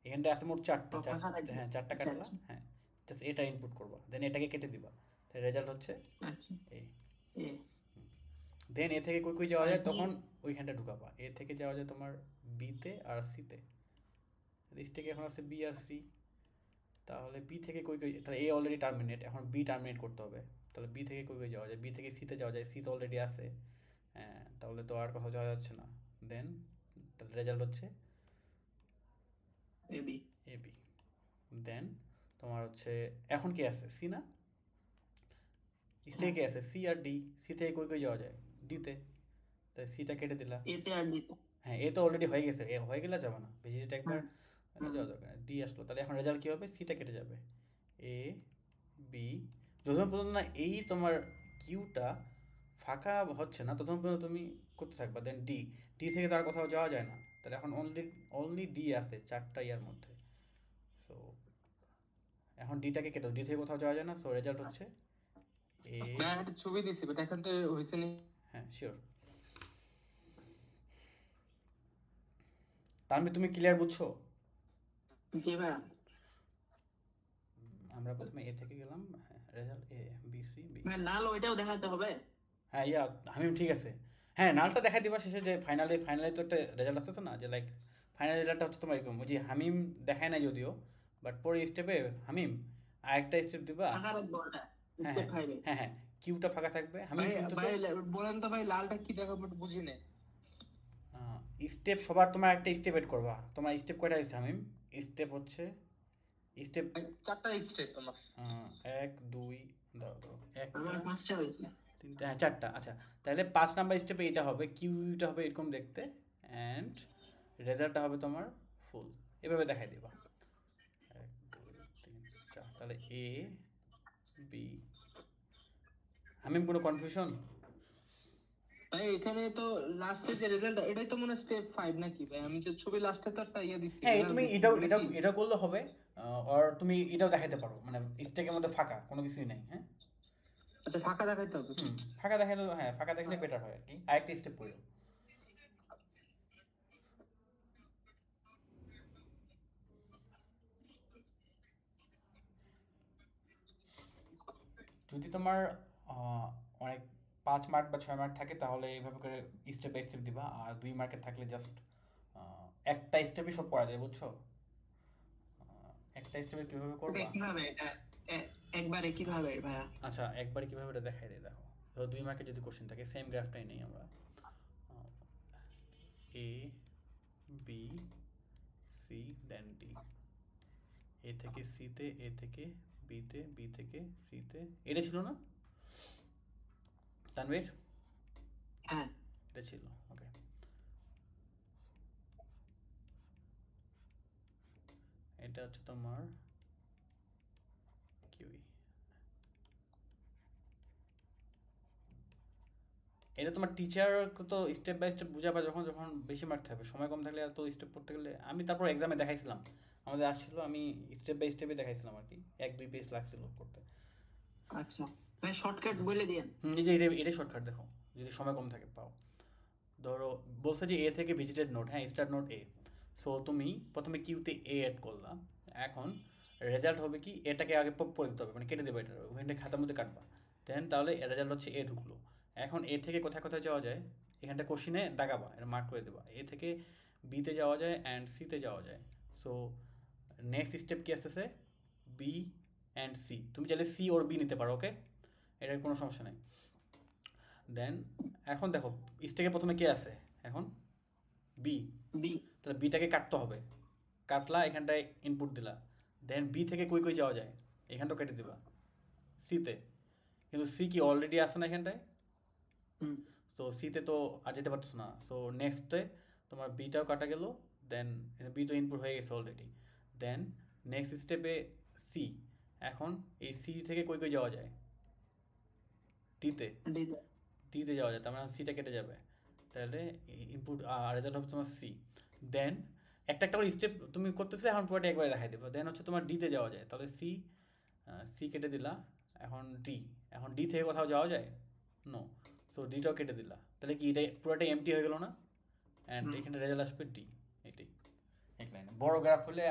এখানটা আছে মোট 4টা, ও, ফাঁকা থাকবে। হ্যাঁ 4টা আচ্ছা, কাটলা, আচ্ছা। হ্যাঁ জাস্ট এটা ইনপুট করবা, দেন এটাকে কেটে দিবা, তাহলে রেজাল্ট হচ্ছে আচ্ছা এই। এ দেন এ থেকে কই কই যাওয়া যায় আর কি? তখন ওইখানটা ঢুকাবা। এ থেকে যাওয়া যায় তোমার বিতে আর সিতে, লিস্টে এখন আছে বি আর সি, তাহলে বি থেকে কই কই, তাহলে এ অলরেডি টার্মিনেট, এখন বি টার্মিনেট করতে হবে, তাহলে বি থেকে কই কই যাওয়া যায়, বি থেকে সিতে যাওয়া যায়, সি তো অলরেডি আছে, হ্যাঁ তাহলে তো আর কোথাও যাওয়া যাচ্ছে না। দেন তাহলে রেজাল্ট হচ্ছে AB। এবি। দেন তোমার হচ্ছে এখন কি আছে, সি না, স্টেকে আছে সি আর ডি, সি থেকে কই কই যাওয়া যায়, ডিতে, তাই সিটা কেটে দিলা। এতে আর ডিতে। হ্যাঁ এ তো অলরেডি হয়ে গেছে, এ হয়ে গেলে যাবে না, ভিজিট একবার হুম। যাওয়া দরকার, ডি আসলো, তাহলে এখন রেজাল্ট কী হবে, সিটা কেটে যাবে, এ বি, যতক্ষণ পর্যন্ত না এই তোমার কিউটা ফাঁকা হচ্ছে না ততক্ষণ পর্যন্ত তুমি করতে থাকবা। দেন ডি, ডি থেকে তো আর কোথাও যাওয়া যায় না, তাহলে এখন অনলি ডি আছে 4টা ইয়ার মধ্যে। সো এখন ডিটাকে কেটে, ডি থেকে কোথাও যাওয়া যায় না, সো রেজাল্ট হচ্ছে এ। ভাই একটা ছবি দিছি বাট এখন তো হইছে নি। হ্যাঁ শিওর, তার মানে তুমি ক্লিয়ার বুঝছো? জি ভাইয়া। আমরা প্রথমে এ থেকে গেলাম, হ্যাঁ result A B C B. ভাই নাল ওইটাও দেখাতে হবে? হ্যাঁ ইয়া হামিম ঠিক আছে, হ্যাঁ নালটা দেখাই দিবা শেষে, যে ফাইনালে তো একটা রেজাল্ট আসছে না, যে লাইক ফাইনাল রেজাল্টটা হচ্ছে তোমার এরকম, ওই যে হামিম দেখায় না যদিও, বাট পরে স্টেপে হামিম আরেকটা স্টেপ দিবা। ফাঁকা রাখবো ওটা হ্যাঁ স্টেপ হ্যাঁ 5-এ। হ্যাঁ হ্যাঁ, কিউটা ফাঁকা থাকবে। হামিম ভাই শুনতেছো? ভাই বলেন তো ভাই লালটা কি দেখাবো একটু বুঝি না। স্টেপ সবার তোমার একটা স্টেপ এড করবা, তোমার স্টেপ কয়টা হয়েছে হামিম? স্টেপ হচ্ছে স্টেপ ভাই, 4টা স্টেপ তোমার। 1 2 ধরো ধরো আমার 1টা 5টা হয়েছে। 3টা, হ্যাঁ 4টা। আচ্ছা তাহলে 5 নাম্বার স্টেপে এটা হবে, কিউটা হবে এরকম দেখতে, অ্যান্ড রেজাল্টটা হবে তোমার ফুল, এভাবে দেখাই দিবা 1 2 3 4, তাহলে এ বি। হামিম কোনো কনফিউশন? ভাই এখানে তো লাস্টে যে রেজাল্ট এটাই তো মনে স্টেপ 5 নাকি ভাই? আমি যে ছবি লাস্টে তো একটা ইয়া দিছি। হ্যাঁ তুমি এটাও এটা এটাও কি? এটা করলে হবে, আর তুমি এটাও দেখাতে পারো, মানে স্টেকের মধ্যে ফাঁকা কোনো কিছুই নাই। হ্যাঁ আচ্ছা ফাঁকা দেখাইতে হবে। ফাঁকা দেখালে, হ্যাঁ ফাঁকা দেখালে বেটার হয় আর কি। আরেকটা স্টেপ পড়ো। যদি তোমার অনেক 5 মার্ক বা 6 মার্ক থাকে তাহলে এইভাবে করে স্টেপ বাই স্টেপ দিবা, আর 2 মার্কের থাকলে জাস্ট একটা স্টেপে সব পড়া যায়, বুঝছো? একটা স্টেপে কিভাবে করবা? কিভাবে এটা একবারে কিভাবে ভাইয়া? আচ্ছা একবার কিভাবে এটা দেখাই দেয়, দেখো। ধরো 2 মার্কের যদি কোশ্চেন থাকে, সেম গ্রাফটাই নেই আমরা, A B C then D, এ থেকে সিতে, এ থেকে বিতে, বি থেকে সিতে, এটা ছিল না তানভীর? হ্যাঁ এটা ছিল, ওকে। এটা হচ্ছে তোমার কিউই। এটা তোমার টিচার তো স্টেপ বাই স্টেপ বুঝাবা যখন যখন বেশি মার্ক থাকবে, সময় কম থাকলে এত স্টেপ পড়তে গেলে। আমি তারপর এক্সামে দেখাইছিলাম, আমাদের আসছিল, আমি স্টেপ বাই স্টেপে দেখাইছিলাম আর কি, 1-2 পেজ লাগছিল করতে। আচ্ছা ভাই শর্টকাট বলে দিয়েন। এই যে এটাই শর্টকাট, দেখো যদি সময় কম থাকে পাও। ধরো বলছে যে এ থেকে ভিজিটেড নোট, হ্যাঁ স্টার্ট নোট এ। সো তুমি প্রথমে কিউতে এ অ্যাড করলাম, এখন রেজাল্ট হবে কি, এটাকে আগে পড়ে দিতে হবে, মানে কেটে দেবে, এটা ওখানটা খাতার মধ্যে কাটবা, দেন তাহলে রেজাল্ট হচ্ছে এ ঢুকলো। এখন এ থেকে কোথায় কোথায় যাওয়া যায়, এখানটা কোশ্চিনে দাগাবা, এটা মার্ক করে দেবা। এ থেকে বিতে যাওয়া যায় অ্যান্ড সিতে যাওয়া যায়। সো নেক্সট স্টেপ কি আসতেছে, বি অ্যান্ড সি। তুমি চাইলে সি ওর বি নিতে পারো, ওকে, এটার কোনো সমস্যা নেই। দেন এখন দেখো স্টেকে প্রথমে কে আছে, এখন বি, বি তাহলে বিটাকে কাটতে হবে, কাটলা, এখানটায় ইনপুট দিলা, দেন বি থেকে কই কই যাওয়া যায়, এখানটাও কেটে দিবা সিতে, কিন্তু সি কি অলরেডি আছে না এখানটায়, সো সিতে তো আর যেতে পারতেছো না। সো নেক্সটে তোমার বিটাও কাটা গেল, দেন বি তো ইনপুট হয়ে গেছে অলরেডি। দেন নেক্সট স্টেপে সি, এখন এই সি থেকে কই কই যাওয়া যায়, ডিতে, ডিতে যাওয়া যায়, তার মানে সিটা কেটে যাবে, তাহলে ইনপুট রেজাল্ট হবে তোমার সি। দেন একটা একটা করে স্টেপ তুমি করতেছিলে, এখন পুরোটা একবারে দেখাই দেবো। দেন হচ্ছে তোমার ডিতে যাওয়া যায়, তাহলে সি, সি কেটে দিলা, এখন ডি, এখন ডি থেকে কোথাও যাওয়া যায়, নো, সো ডিটাও কেটে দিলা, তাহলে কি এটা পুরোটাই এমটি হয়ে গেলো না, অ্যান্ড এখানে রেজাল্ট আসবে ডি, এটাই এক লাইনে। বড় গ্রাফ হলে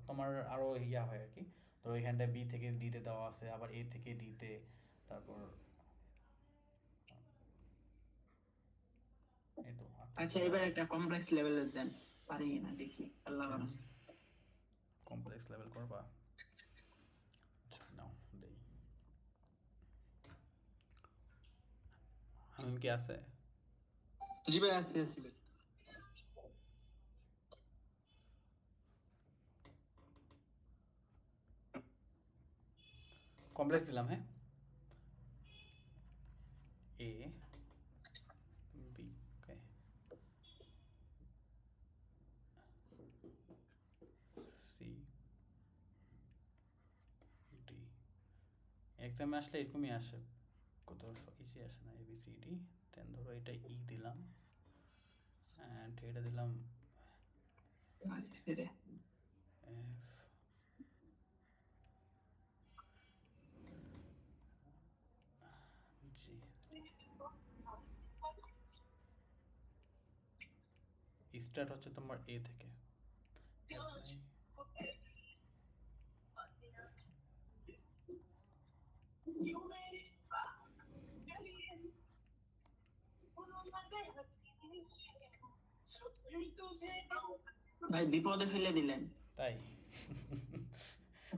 তোমার আরও ইয়া হয় আর কি, তো এখানটায় বি থেকে ডিতে দেওয়া আছে, আবার এ থেকে ডিতে, তারপর এই তো। আচ্ছা এবার একটা কমপ্লেক্স লেভেলের দেন, পারি না দেখি, আল্লাহ জানে। কমপ্লেক্স লেভেল করবা, আচ্ছা নাও দেই। হামিম কি আছে? জি ভাই আছি আছি ভাই। কমপ্লেক্স দিলাম, হ্যাঁ, A B, okay, C D. এক্সামে আসলে এরকমই আসে, কোথাও ইজি আসে না, ABCD। দেন ধরো এটা ই দিলাম, অ্যান্ড এটা দিলাম এফ, জি। স্টার্ট হচ্ছে তোমার এ থেকে, ভাই বিপদে ফেলে দিলেন। তাই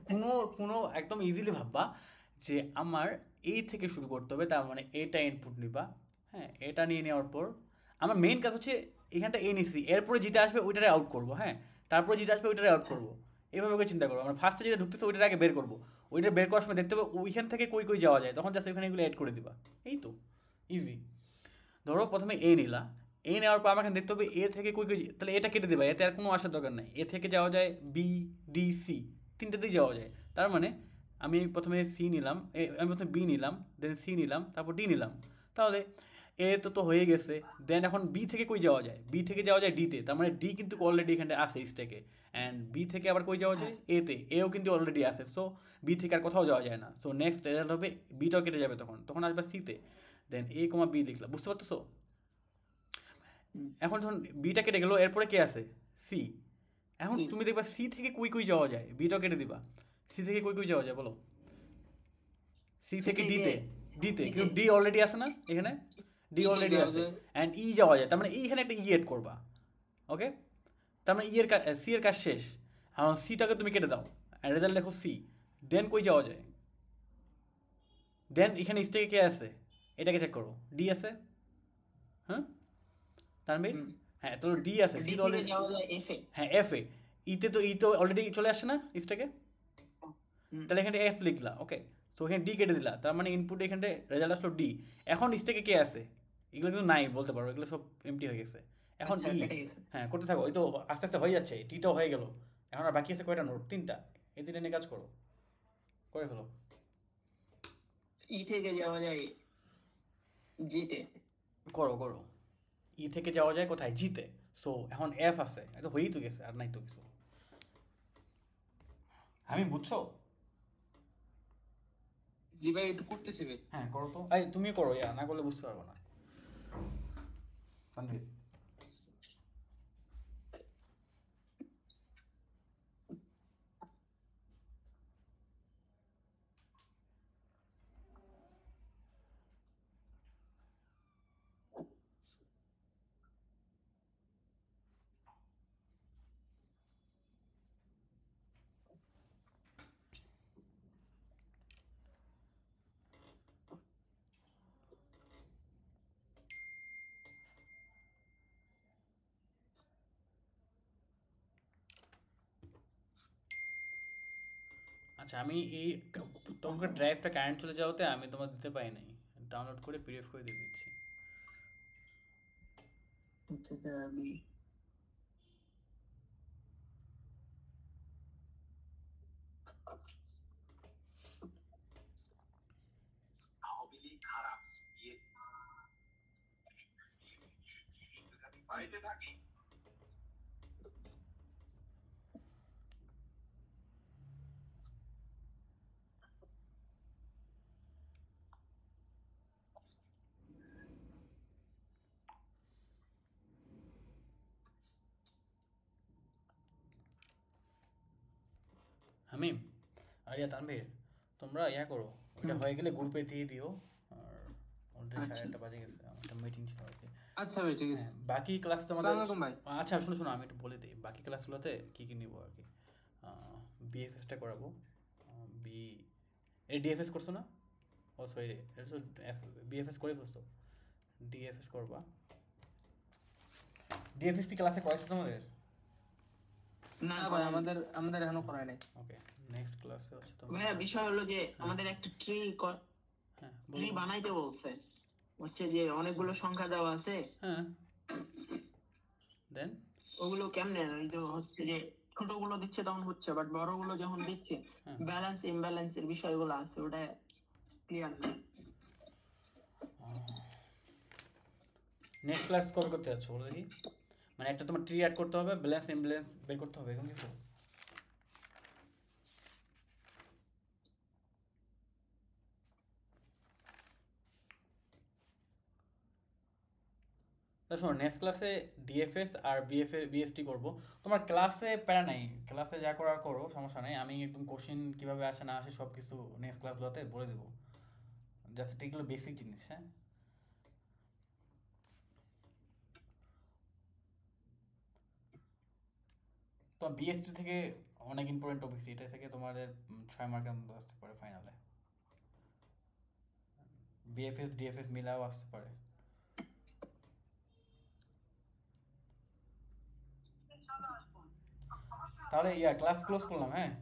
কোনো কোনো একদম ইজিলি ভাববা যে আমার এই থেকে শুরু করতে হবে, তার মানে এটা ইনপুট নিবা, হ্যাঁ, এটা নিয়ে নেওয়ার পর আমার মেইন কাজ হচ্ছে এখানটা এ নিছি, এরপরে যেটা আসবে ওইটারে আউট করবো, হ্যাঁ, তারপরে যেটা আসবে ওইটারে আউট করবো, এভাবে করে চিন্তা করবো। আমরা ফার্স্টে যেটা ঢুকতেছে ওইটার আগে বের করবো, ওইটা বের করার সময় দেখতে হবে ওইখান থেকে কই কই যাওয়া যায়, তখন জাস্ট ওইখানে এগুলো অ্যাড করে দিবা, এই তো ইজি। ধরো প্রথমে এ নিলা, এ নেওয়ার পর আমাকে দেখতে হবে এ থেকে কই কই, তাহলে এটা কেটে দেবা, এতে আর কোনো আসার দরকার নাই। এ থেকে যাওয়া যায় বি, ডি, সি, তিনটাতেই যাওয়া যায়। তার মানে আমি প্রথমে সি নিলাম, আমি প্রথমে বি নিলাম, দেন সি নিলাম, তারপর ডি নিলাম, তাহলে এ তো হয়ে গেছে, দেন এখন বি থেকে কই যাওয়া যায়? বি থেকে যাওয়া যায় ডিতে, তার মানে ডি কিন্তু অলরেডি এখানে আছে স্টেকে, অ্যান্ড বি থেকে আবার কই যাওয়া যায়? এতে, এও কিন্তু অলরেডি আছে, সো বি থেকে আর কোথাও যাওয়া যায় না, সো নেক্সট রেজাল্ট হবে বিটাও কেটে যাবে, তখন তখন আসবে সিতে, দেন এ কমা বি লিখলাম, বুঝতে পারতেছো? এখন যখন বিটা কেটে গেল, এরপরে কে আছে? সি। এখন C। তুমি দেখবা সি থেকে কই যাওয়া যায়, বিটাও কেটে দিবা, সি থেকে কই যাওয়া যায় বলো? সি C থেকে থেকে ডিতে, ডিতে D তে। কিন্তু ডি অলরেডি আছে না এখানে, ডি তে অলরেডি যাওয়া আছে, যায়। অ্যান্ড ই যাওয়া যায়, তার মানে এখানে একটা ই এড করবা, ওকে? তার মানে ই এর সি এর কাজ শেষ, হ্যাঁ সিটাকে তুমি কেটে দাও, রেজাল্ট লেখো সি, দেন কই যাওয়া যায়? দেন এখানে স্টেকে কে আছে এটাকে চেক করো, ডি আছে, হ্যাঁ তানভীর? হুম। হ্যাঁ তো ডি আছে, D সি তো থেকে অলরেডি, যাওয়া যায় F এ। হ্যাঁ এফ এ, ই তো অলরেডি চলে আসছে না স্টেকে, হুম। তাহলে এখানে এফ লিখলা, ওকে? সো এখানে ডি কেটে দিলা, তার মানে ইনপুটে এখানে রেজাল্ট আসলো ডি। এখন স্টেকে কে আছে? এগুলো কিন্তু নাই বলতে পারো, এগুলো সব এমটি হয়ে গেছে। এখন আচ্ছা, ই, কেটে গেছে। হ্যাঁ করতে থাকো, ওই তো আস্তে আস্তে হয়ে যাচ্ছে, টিটাও হয়ে গেল, এখন আর বাকি আছে কয়টা নোট? তিনটা, এই তিনটা নিয়ে কাজ করো, করে ফেলো। E থেকে যাওয়া যায় G তে। করো করো, ই থেকে যাওয়া যায় কোথায়? জিতে, সো এখন এফ আছে, এটা হয়েই তো গেছে, আর নাই তো কিছু। আমি বুঝছো? জি ভাই একটু করতেছি ভাই। হ্যাঁ করো তো, এই তুমি করো, ইয়া না করলে বুঝতে পারবো না। তানভীর, আচ্ছা আমি এই তোমাকে ড্রাইভটা কারেন্ট চলে যাওয়াতে আমি তোমার দিতে পারি নাই, ডাউনলোড করে পিডিএফ করে দিয়ে দিচ্ছি। থেকে আমি হামিম আর ইয়া তানভীর, তোমরা ইয়া করো, ওটা হুম। হয়ে গেলে গ্রুপে দিয়ে দিও, আর অলরেডি আচ্ছা। 8:30 বাজে গেছে, আমার একটা মিটিং ছিল আর কি। আচ্ছা ভাই ঠিক আছে। হ্যাঁ বাকি ক্লাসে তোমাদের, আসসালামু আলাইকুম ভাই। আচ্ছা শোনো শোনো আমি একটু বলে দিই, বাকি ক্লাসগুলোতে কী কী নিবো আর কি। বিএফএসটা করাবো, বি এ ডিএফএস করছো না? ও সরি রে, এটা তো বিএফএস করে ফেলছো, ডিএফএস করবা। ডিএফএস কি ক্লাসে করাইছে তোমাদের? না না ভাই আমাদের আমাদের এখনো করায় নাই। ওকে, নেক্সট ক্লাসে হচ্ছে তোমার, ভাইয়া বিষয় হলো যে আমাদের একটা হ্যাঁ ট্রি বলো। বানাইতে বলছে, হচ্ছে যে অনেকগুলো সংখ্যা দেওয়া আছে, হ্যাঁ দেন, ওগুলো কেমনে এই যে হচ্ছে যে ছোটগুলো দিচ্ছে তখন হচ্ছে, বাট বড়গুলো যখন দিচ্ছে হ্যাঁ ব্যালেন্স ইমব্যালেন্সের বিষয়গুলো আছে, ওটা ক্লিয়ার না। নেক্সট ক্লাস কবে করতে যাচ্ছ বলো দেখি? মানে একটা তোমার ট্রি অ্যাড করতে হবে, ব্যালেন্স ইমব্যালেন্স বের করতে হবে, এরকম কিছু? তা শোনো নেক্সট ক্লাসে ডিএফএস আর বিএসটি করবো, তোমার ক্লাসে প্যারা নাই, ক্লাসে যা করার করো, সমস্যা নেই, আমি একদম কোশ্চেন কীভাবে আসে না আসে সব কিছু নেক্সট ক্লাসগুলোতে বলে দেবো, জাস্ট এগুলো বেসিক জিনিস, হ্যাঁ? তো বিএসটি থেকে অনেক ইম্পর্টেন্ট টপিক, এটা থেকে তোমাদের 6 মার্কের মতো আসতে পারে ফাইনালে, বিএফএস ডিএফএস মিলাও আসতে পারে। তাহলে ইয়া ক্লাস ক্লোজ করলাম, হ্যাঁ?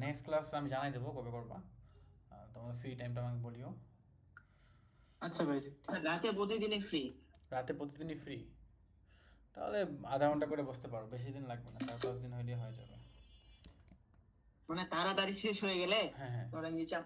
নেক্সট ক্লাস আমি জানাই দেবো কবে করবা, তোমার ফ্রি টাইমটা আমাকে বলিও। আচ্ছা ভাই। রাতে প্রতিদিনই ফ্রি? রাতে প্রতিদিনই ফ্রি, তাহলে আধা ঘন্টা করে বসতে পারো, বেশি দিন লাগবে না, 4-5 দিন হইলে হয়ে যাবে। মানে তাড়াতাড়ি শেষ হয়ে গেলে হ্যাঁ হ্যাঁ ধরেন যে চাপ